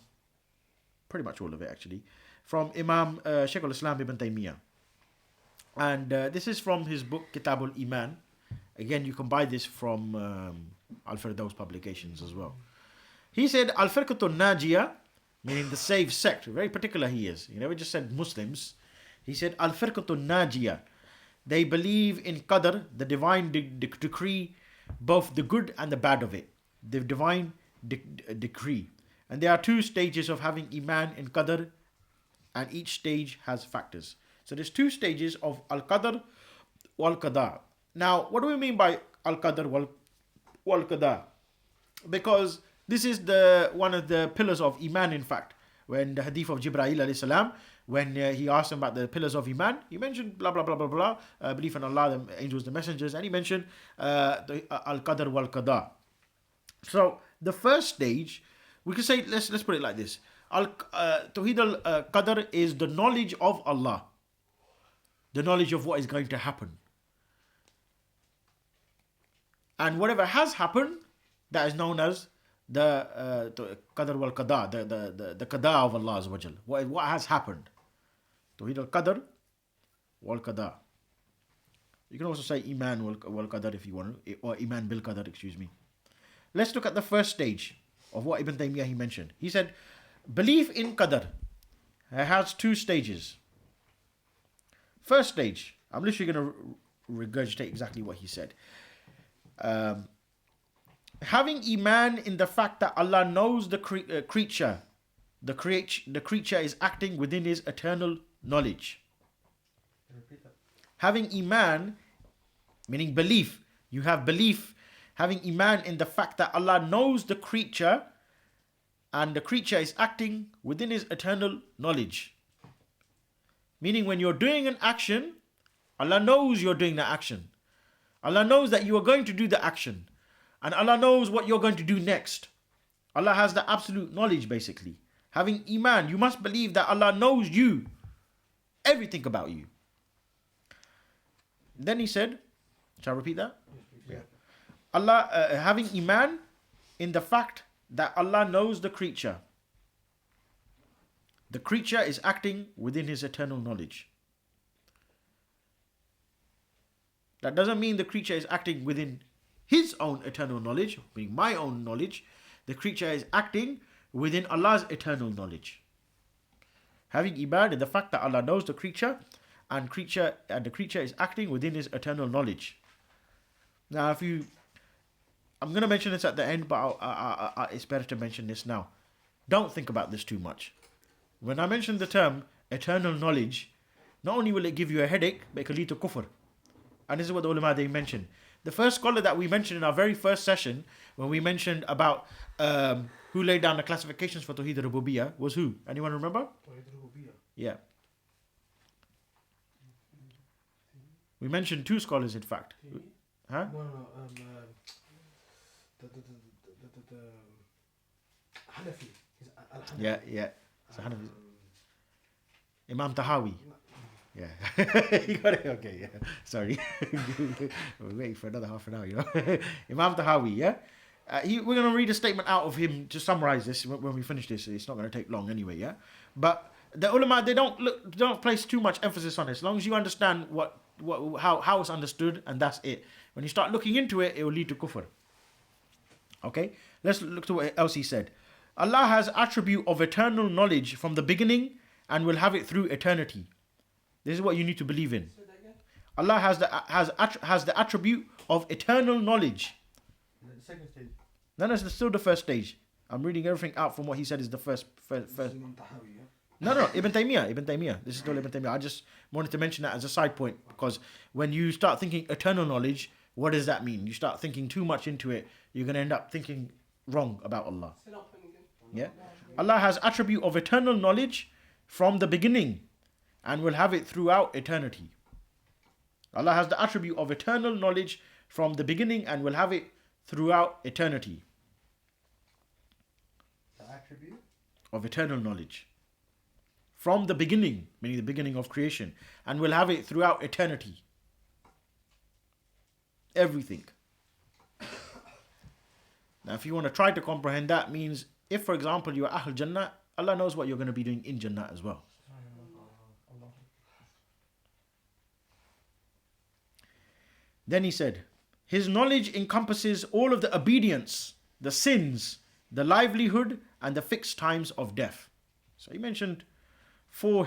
pretty much all of it actually, from Imam Shaykh al-Islam Ibn Taymiyyah. And this is from his book Kitab al-Iman. Again, you can buy this from Al-Firdaus publications as well. He said, Al-Firqatul Najiyah, meaning the saved sect. Very particular he is. He never just said Muslims. He said, Al-Firqatul Najiyah. They believe in Qadr, the divine decree, both the good and the bad of it. The divine decree. And there are 2 stages of having Iman in Qadr, and each stage has factors. So there's 2 stages of Al-Qadr wal-Qada. Now, what do we mean by Al-Qadr wal-Qada? Because this is one of the pillars of Iman, in fact. When the hadith of Jibreel alayhi salam, when he asked him about the pillars of Iman, he mentioned blah, blah, blah, blah, blah, belief in Allah, the angels, the messengers, and he mentioned the Al-Qadr wal-Qada. So, the first stage, we could say, let's put it like this. Tawheed al-Qadr is the knowledge of Allah. The knowledge of what is going to happen. And whatever has happened, that is known as the Qadr wal Qada, the Qada of Allah Azza wa Jal. What has happened. Tawheed al-Qadr wal Qada. You can also say Iman wal Qadr if you want, or Iman bil Qadr, excuse me. Let's look at the first stage of what Ibn Taymiyyah he mentioned. He said, belief in Qadr has 2 stages. First stage, I'm literally going to regurgitate exactly what he said. Having Iman in the fact that Allah knows the creature. The creature is acting within His eternal knowledge. Repeat that. Having Iman, meaning belief. You have belief. Having Iman in the fact that Allah knows the creature, and the creature is acting within His eternal knowledge. Meaning when you're doing an action, Allah knows you're doing the action. Allah knows that you are going to do the action. And Allah knows what you're going to do next. Allah has the absolute knowledge, basically. Having Iman, you must believe that Allah knows you. Everything about you. Then he said, shall I repeat that? Yeah. Allah, having Iman in the fact that Allah knows the creature. The creature is acting within His eternal knowledge. That doesn't mean the creature is acting within His own eternal knowledge, meaning my own knowledge. The creature is acting within Allah's eternal knowledge. Having Iman in the fact that Allah knows the creature, and the creature is acting within His eternal knowledge. Now, I'm going to mention this at the end, but it's better to mention this now. Don't think about this too much. When I mention the term eternal knowledge, not only will it give you a headache, but it can lead to kufr. And this is what the ulama they mentioned. The first scholar that we mentioned in our very first session, when we mentioned about who laid down the classifications for Tawheed Ar-Ruboobiyah, was who? Anyone remember? Tawheed Ar-Ruboobiyah. Yeah. We mentioned two scholars, in fact. Huh? No. The Hanafi. Al-Hanafi. Yeah. So Hanafi. Imam Tahawi. Yeah. You got it? Okay, yeah. Sorry. We're waiting for another half an hour, you know. Imam Tahawi, yeah? We're going to read a statement out of him to summarize this when we finish this. It's not going to take long anyway, yeah? But the ulama, they don't place too much emphasis on it. As long as you understand how it's understood, and that's it. When you start looking into it, it will lead to kufr. Okay? Let's look to what else he said. Allah has attribute of eternal knowledge from the beginning and will have it through eternity. This is what you need to believe in. Allah has the attribute of eternal knowledge. The second stage. No, it's still the first stage. I'm reading everything out from what he said is the first. Imam Tahawi, yeah? No, Ibn Taymiyyah. This is still Ibn Taymiyyah. I just wanted to mention that as a side point, because when you start thinking eternal knowledge, what does that mean? You start thinking too much into it, you're going to end up thinking wrong about Allah. Yeah? Allah has attribute of eternal knowledge from the beginning and will have it throughout eternity. Allah has the attribute of eternal knowledge from the beginning and will have it throughout eternity. The attribute? Of eternal knowledge. From the beginning, meaning the beginning of creation, and will have it throughout eternity. Everything. Now, if you want to try to comprehend that, means if, for example, you are Ahl Jannah, Allah knows what you're going to be doing in Jannah as well. Then he said, His knowledge encompasses all of the obedience, the sins, the livelihood, and the fixed times of death. So he mentioned four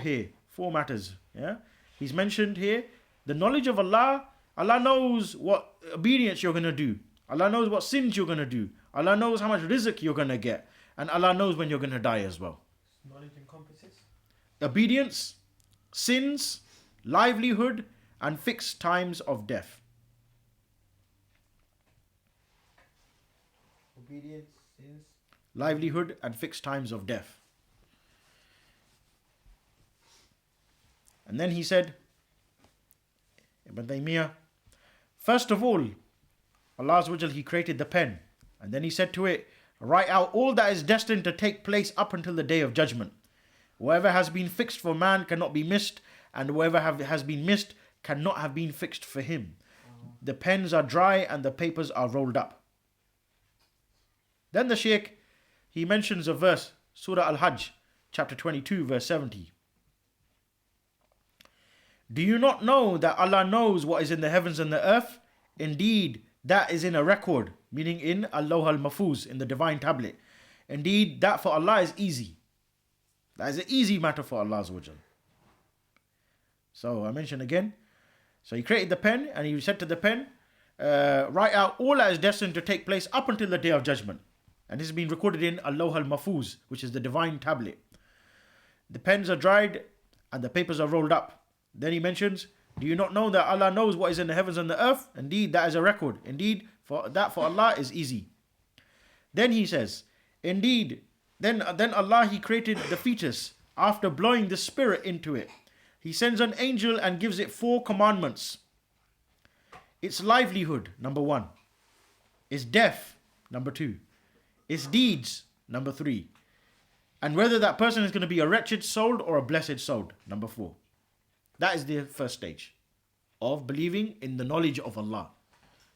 matters. Yeah, he's mentioned here the knowledge of Allah. Allah knows what obedience you're going to do. Allah knows what sins you're going to do. Allah knows how much rizq you're going to get. And Allah knows when you're going to die as well. Knowledge encompasses obedience, sins, livelihood, and fixed times of death. obedience, sins, livelihood, and fixed times of death. And then he said, Ibn Taymiyyah, first of all, Allah Azza wa Jal, He created the pen. And then He said to it, write out all that is destined to take place up until the day of judgment. Whatever has been fixed for man cannot be missed, and whatever has been missed cannot have been fixed for him. The pens are dry and the papers are rolled up. Then the Shaykh, he mentions a verse, Surah Al-Hajj, chapter 22, verse 70. Do you not know that Allah knows what is in the heavens and the earth? Indeed, that is in a record, meaning in Allaah al-Mahfuz, in the divine tablet. Indeed, that for Allah is easy. That is an easy matter for Allah Azza wa Jal. So I mention again. So He created the pen and He said to the pen, write out all that is destined to take place up until the day of judgment. And this has been recorded in Allaah al-Mahfuz, which is the divine tablet. The pens are dried and the papers are rolled up. Then He mentions, do you not know that Allah knows what is in the heavens and the earth? Indeed, that is a record. Indeed, for Allah is easy. Then He says, indeed, then Allah, He created the fetus after blowing the spirit into it. He sends an angel and gives it 4 commandments. Its livelihood, number 1. Its death, number 2. Its deeds, number 3. And whether that person is going to be a wretched soul or a blessed soul, number 4. That is the first stage of believing in the knowledge of Allah.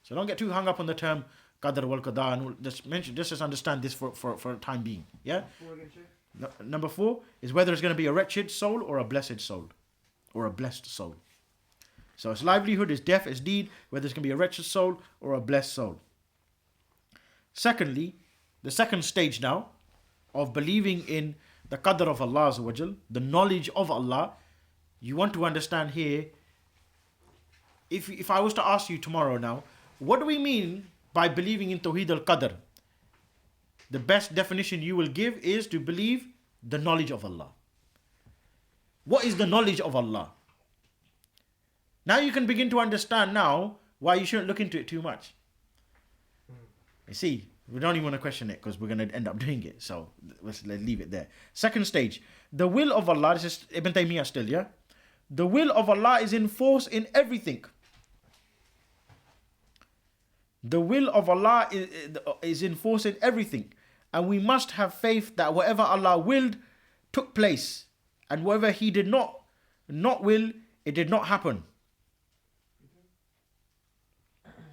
So don't get too hung up on the term qadr wal qada, and just understand this for a time being. Yeah. Number 4 is whether it's going to be a wretched soul or a blessed soul, or a blessed soul. So its livelihood, its death, its deed, whether it's going to be a wretched soul or a blessed soul. Secondly, the second stage now of believing in the qadr of Allah Azza wa Jal, the knowledge of Allah. You want to understand here, if I was to ask you tomorrow now, what do we mean by believing in Tawheed al-Qadr? The best definition you will give is to believe the knowledge of Allah. What is the knowledge of Allah? Now you can begin to understand now why you shouldn't look into it too much. You see, we don't even want to question it because we're going to end up doing it. So let's leave it there. Second stage, the will of Allah. This is Ibn Taymiyyah still, yeah? The will of Allah is in force in everything. The will of Allah is enforcing everything. And we must have faith that whatever Allah willed took place. And whatever He did not will, it did not happen.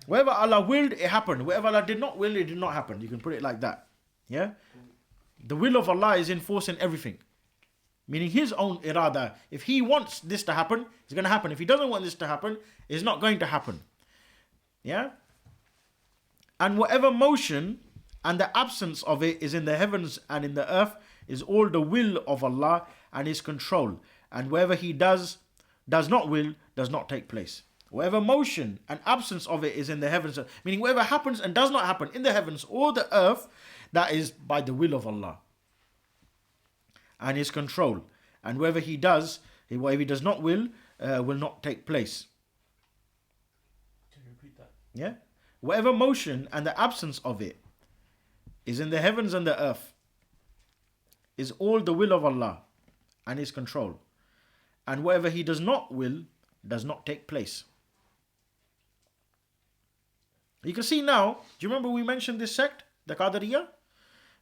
Whatever Allah willed, it happened. Whatever Allah did not will, it did not happen. You can put it like that. Yeah? The will of Allah is enforcing everything. Meaning His own irada. If He wants this to happen, it's going to happen. If He doesn't want this to happen, it's not going to happen. Yeah? And whatever motion and the absence of it is in the heavens and in the earth is all the will of Allah and His control. And whatever He does not will, does not take place. Whatever motion and absence of it is in the heavens, meaning whatever happens and does not happen in the heavens or the earth, that is by the will of Allah and His control. And whatever He does, whatever He does not will not take place. Can you repeat that? Yeah? Whatever motion and the absence of it is in the heavens and the earth is all the will of Allah and His control. And whatever He does not will does not take place. You can see now, do you remember we mentioned this sect, the Qadariyah?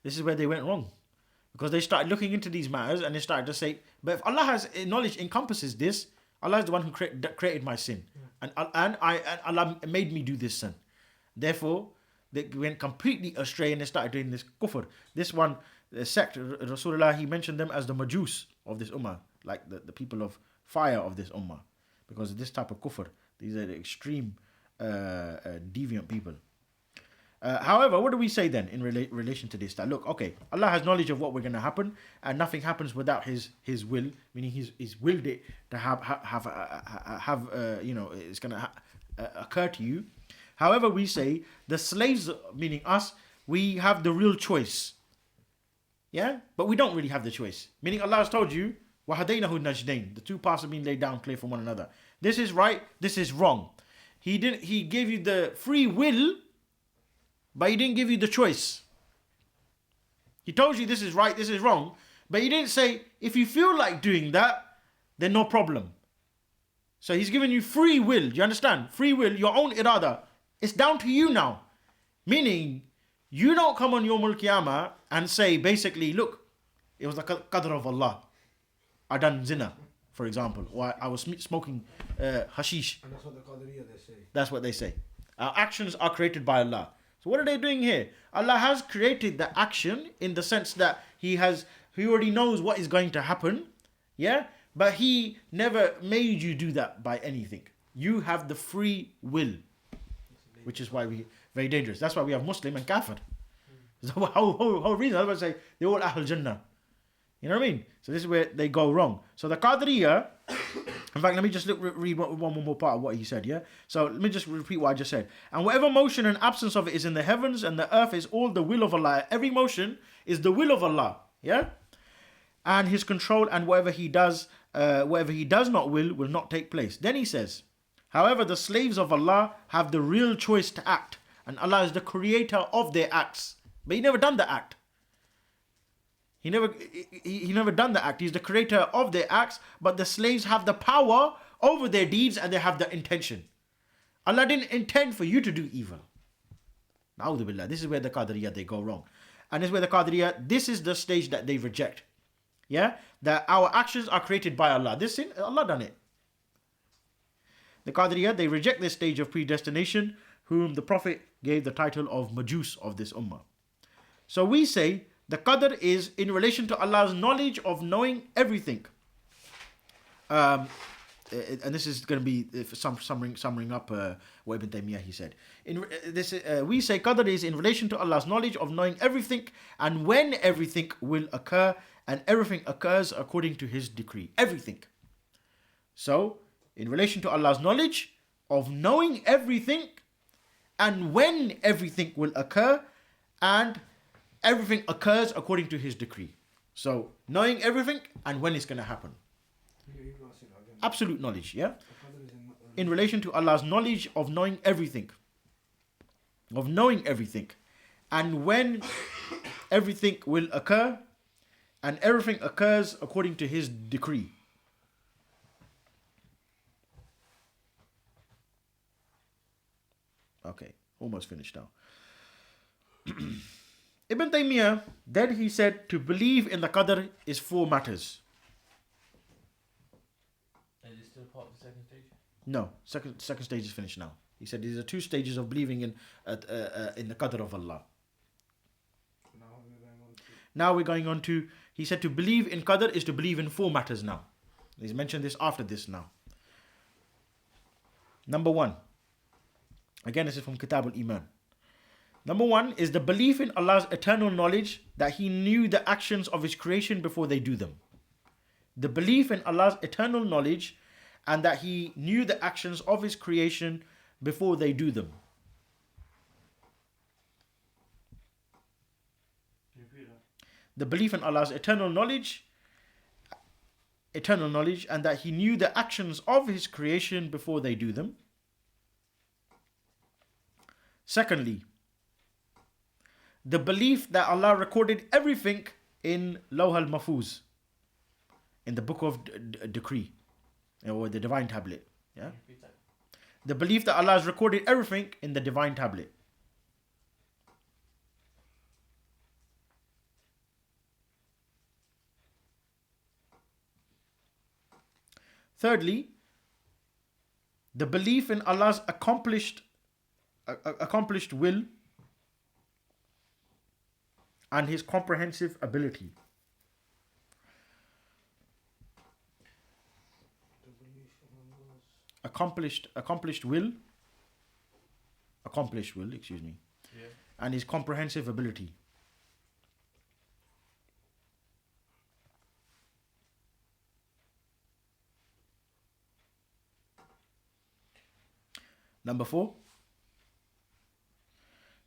This is where they went wrong. Because they started looking into these matters and they started to say, but if Allah has knowledge encompasses this, Allah is the one who created my sin. And Allah made me do this sin. Therefore, they went completely astray and they started doing this kufr. This one, the sect, Rasulullah, he mentioned them as the majus of this ummah, like the people of fire of this ummah. Because of this type of kufr. These are the extreme deviant people. However, what do we say then in relation to this? That look, okay, Allah has knowledge of what we're going to happen, and nothing happens without His will, meaning He's willed it to have it's going to occur to you. However, we say the slaves, meaning us, we have the real choice. Yeah, but we don't really have the choice. Meaning Allah has told you, وَهَدَيْنَهُ النَّجْدَيْنِ, the two paths have been laid down clear from one another. This is right, this is wrong. He gave you the free will, but He didn't give you the choice. He told you this is right, this is wrong, but He didn't say, if you feel like doing that, then no problem. So He's given you free will. Do you understand? Free will, your own irada. It's down to you now. Meaning, you don't come on Yawm al-Qiyamah and say, basically, look, it was the qadr of Allah. I done zina, for example, or I was smoking hashish. And that's what the Qadariyah they say. That's what they say. Our actions are created by Allah. So what are they doing here? Allah has created the action in the sense that He already knows what is going to happen. Yeah? But He never made you do that by anything. You have the free will. Which is why very dangerous. That's why we have Muslim and Kafir. The whole reason. I was say they're all Ahl Jannah. You know what I mean? So this is where they go wrong. So the Qadariyah, in fact, let me just read one more part of what he said, yeah? So let me just repeat what I just said. And whatever motion and absence of it is in the heavens and the earth is all the will of Allah. Every motion is the will of Allah, yeah? And His control, and whatever He does not will not take place. Then he says, however, the slaves of Allah have the real choice to act. And Allah is the creator of their acts. But He never done the act. He never done the act. He's the creator of their acts, but the slaves have the power over their deeds and they have the intention. Allah didn't intend for you to do evil. Na'udhu billah. This is where the Qadariyah, they go wrong. And this is where the Qadariyah, this is the stage that they reject. Yeah? That our actions are created by Allah. This sin, Allah done it. The Qadariyah, they reject this stage of predestination, whom the Prophet gave the title of Majus of this ummah. So we say, the qadr is in relation to Allah's knowledge of knowing everything. And this is going to be summing up what Ibn Taymiyyah he said. We say qadr is in relation to Allah's knowledge of knowing everything and when everything will occur, and everything occurs according to His decree. Everything. So, in relation to Allah's knowledge of knowing everything and when everything will occur, and everything occurs according to His decree. So, knowing everything and when it's going to happen. Absolute knowledge, yeah? In relation to Allah's knowledge of knowing everything. Of knowing everything. And when everything will occur, and everything occurs according to His decree. Okay, Almost finished now. Ibn Taymiyyah, then he said, to believe in the qadr is 4 matters. Is it still part of the second stage? No, second stage is finished now. He said these are 2 stages of believing in the qadr of Allah. Now we're going on to, he said to believe in qadr is to believe in 4 matters now. He's mentioned this after this now. Number 1. Again, this is from Kitab al-Iman. Number 1 is the belief in Allah's eternal knowledge, that He knew the actions of His creation before they do them. The belief in Allah's eternal knowledge and that He knew the actions of His creation before they do them. The belief in Allah's eternal knowledge and that He knew the actions of His creation before they do them. Secondly, the belief that Allah recorded everything in Lawh al-Mahfuz, in the book of decree, or the divine tablet. Yeah? The belief that Allah has recorded everything in the divine tablet. Thirdly, the belief in Allah's accomplished will and His comprehensive ability. Accomplished will, excuse me, yeah. And His comprehensive ability. Number 4,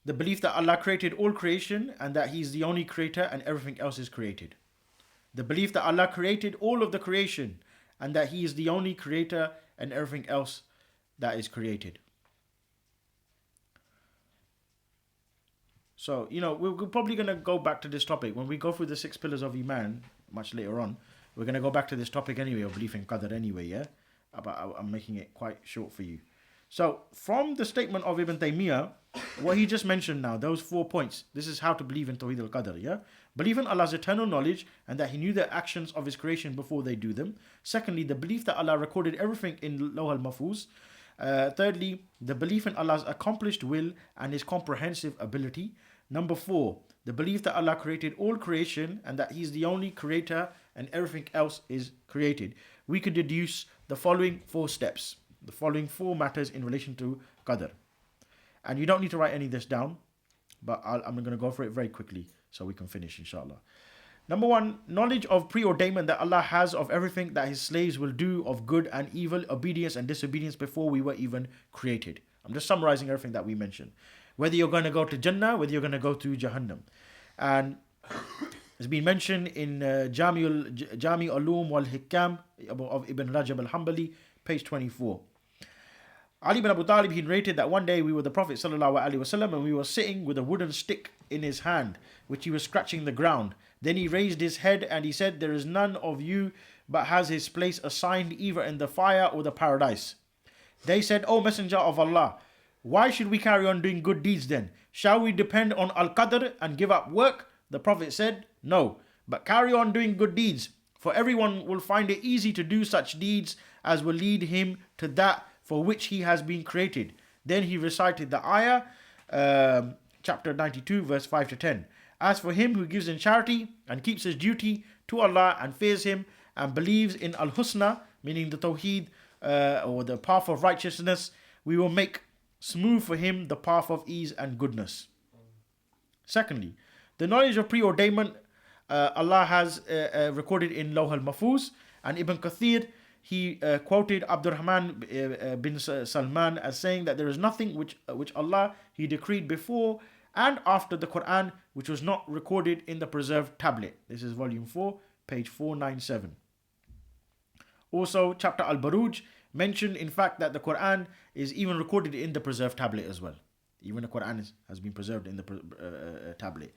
the belief that Allah created all creation and that He is the only creator and everything else is created. The belief that Allah created all of the creation and that He is the only creator and everything else that is created. So, we're probably going to go back to this topic. When we go through the 6 pillars of Iman, much later on, we're going to go back to this topic anyway, of belief in Qadr anyway, yeah? But I'm making it quite short for you. So, from the statement of Ibn Taymiyyah, what he just mentioned now, those 4 points, this is how to believe in Tawheed al-Qadr, yeah? Believe in Allah's eternal knowledge and that He knew the actions of His creation before they do them. Secondly, the belief that Allah recorded everything in Lawh al-Mahfuz. Thirdly, the belief in Allah's accomplished will and His comprehensive ability. Number 4, the belief that Allah created all creation and that He is the only creator and everything else is created. We could deduce the following 4 steps. The following 4 matters in relation to Qadr. And you don't need to write any of this down, but I'm going to go for it very quickly so we can finish, inshallah. Number 1, knowledge of preordainment that Allah has of everything that His slaves will do of good and evil, obedience and disobedience before we were even created. I'm just summarizing everything that we mentioned. Whether you're going to go to Jannah, whether you're going to go to Jahannam. And it's been mentioned in Jami Ulum wal Hikam of Ibn Rajab al-Hanbali, page 24. Ali ibn Abu Talib, he narrated that one day we were the Prophet ﷺ and we were sitting with a wooden stick in his hand, which he was scratching the ground. Then he raised his head and he said, "There is none of you but has his place assigned either in the fire or the paradise." They said, "O Messenger of Allah, why should we carry on doing good deeds then? Shall we depend on Al-Qadr and give up work?" The Prophet said, "No, but carry on doing good deeds, for everyone will find it easy to do such deeds as will lead him to that for which he has been created." Then he recited the ayah, chapter 92, verse 5 to 10. "As for him who gives in charity and keeps his duty to Allah and fears Him and believes in Al-Husna," meaning the Tawheed or the path of righteousness, "we will make smooth for him the path of ease and goodness." Secondly, the knowledge of preordainment Allah has recorded in Lawh al-Mahfuz, and Ibn Kathir, he quoted Abdurrahman bin Salman as saying that there is nothing which Allah He decreed before and after the Quran which was not recorded in the preserved tablet. This is volume 4, page 497. Also, chapter Al-Baruj mentioned in fact that the Quran is even recorded in the preserved tablet as well. Even the Quran has been preserved in the tablet.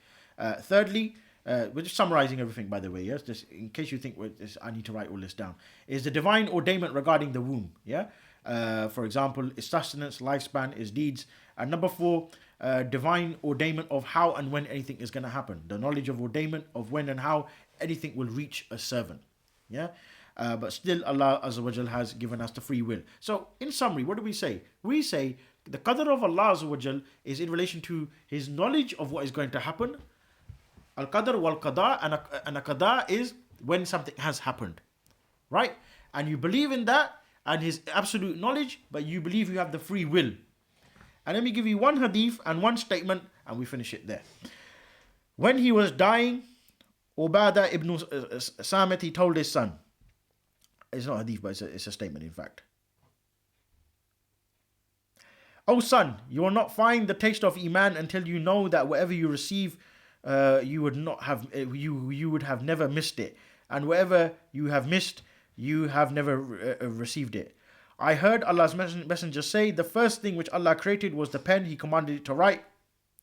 Thirdly, we're just summarizing everything, by the way, yes, just in case you think I need to write all this down, is the divine ordainment regarding the womb. Yeah, For example, its sustenance, lifespan, its deeds. And number 4, divine ordainment of how and when anything is going to happen. The knowledge of ordainment of when and how anything will reach a servant. Yeah. But still, Allah Azza wa Jal has given us the free will. So, in summary, what do we say? We say the qadr of Allah Azza wa Jal is in relation to His knowledge of what is going to happen. Al-qadr wal-qada, and a qada is when something has happened. Right? And you believe in that and His absolute knowledge, but you believe you have the free will. And let me give you one hadith and one statement, and we finish it there. When he was dying, Ubadah ibn Samit, he told his son, it's not hadith, but it's a statement in fact. O son, you will not find the taste of Iman until you know that whatever you receive, you would have never missed it. And whatever you have missed, you have never received it. I heard Allah's messenger say, the first thing which Allah created was the pen. He commanded it to write.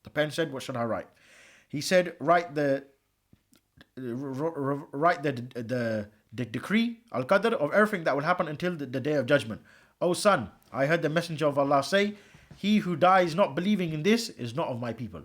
The pen said, what should I write? He said, write the decree, al-qadr, of everything that will happen until the day of judgment. O son, I heard the messenger of Allah say, he who dies not believing in this is not of my people.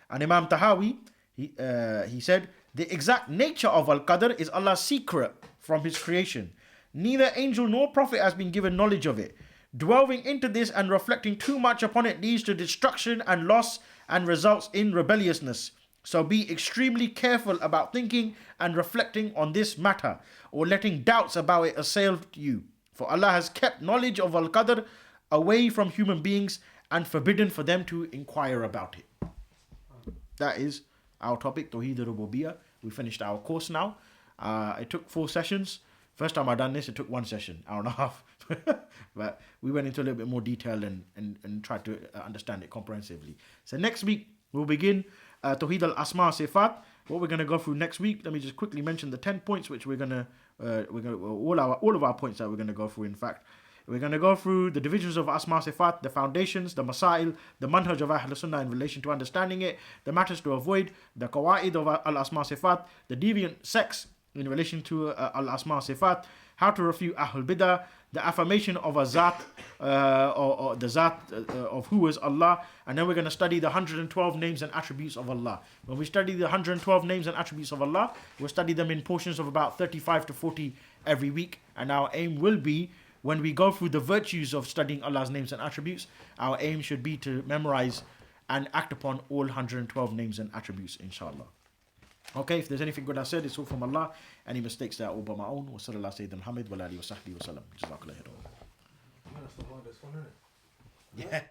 And Imam Tahawi, he said, the exact nature of al-qadr is Allah's secret from His creation. Neither angel nor prophet has been given knowledge of it. Delving into this and reflecting too much upon it leads to destruction and loss and results in rebelliousness. So be extremely careful about thinking and reflecting on this matter, or letting doubts about it assail you. For Allah has kept knowledge of Al-Qadr away from human beings and forbidden for them to inquire about it. That is our topic, Tawheed Ar-Ruboobiyah. We finished our course now. It took 4 sessions. First time I done this, it took 1 session, hour and a half. But we went into a little bit more detail and tried to understand it comprehensively. So next week, we'll begin Tawheed al-Asma Sifat. What we're going to go through next week, let me just quickly mention the 10 points which we're going to all of our points that we're going to go through, in fact. We're going to go through the divisions of Asma Sifat, the foundations, the Masail, the manhaj of Ahl Sunnah in relation to understanding it, the matters to avoid, the Qawaid of Al-Asma Sifat, the deviant sects in relation to Al-Asma Sifat, how to refute Ahl Bidah, the affirmation of a Zat, or the Zat of who is Allah, and then we're going to study the 112 names and attributes of Allah. When we study the 112 names and attributes of Allah, we'll study them in portions of about 35 to 40 every week, and our aim will be, when we go through the virtues of studying Allah's names and attributes, our aim should be to memorize and act upon all 112 names and attributes, inshallah. Okay, if there's anything good I said, it's all from Allah. Any mistakes, that are all by my own. Wa sallallahu Sayyidina Muhammad wa alihi wa sahbihi wa sallam. Jazakallah khairan. That's the hardest one, isn't it? Yeah.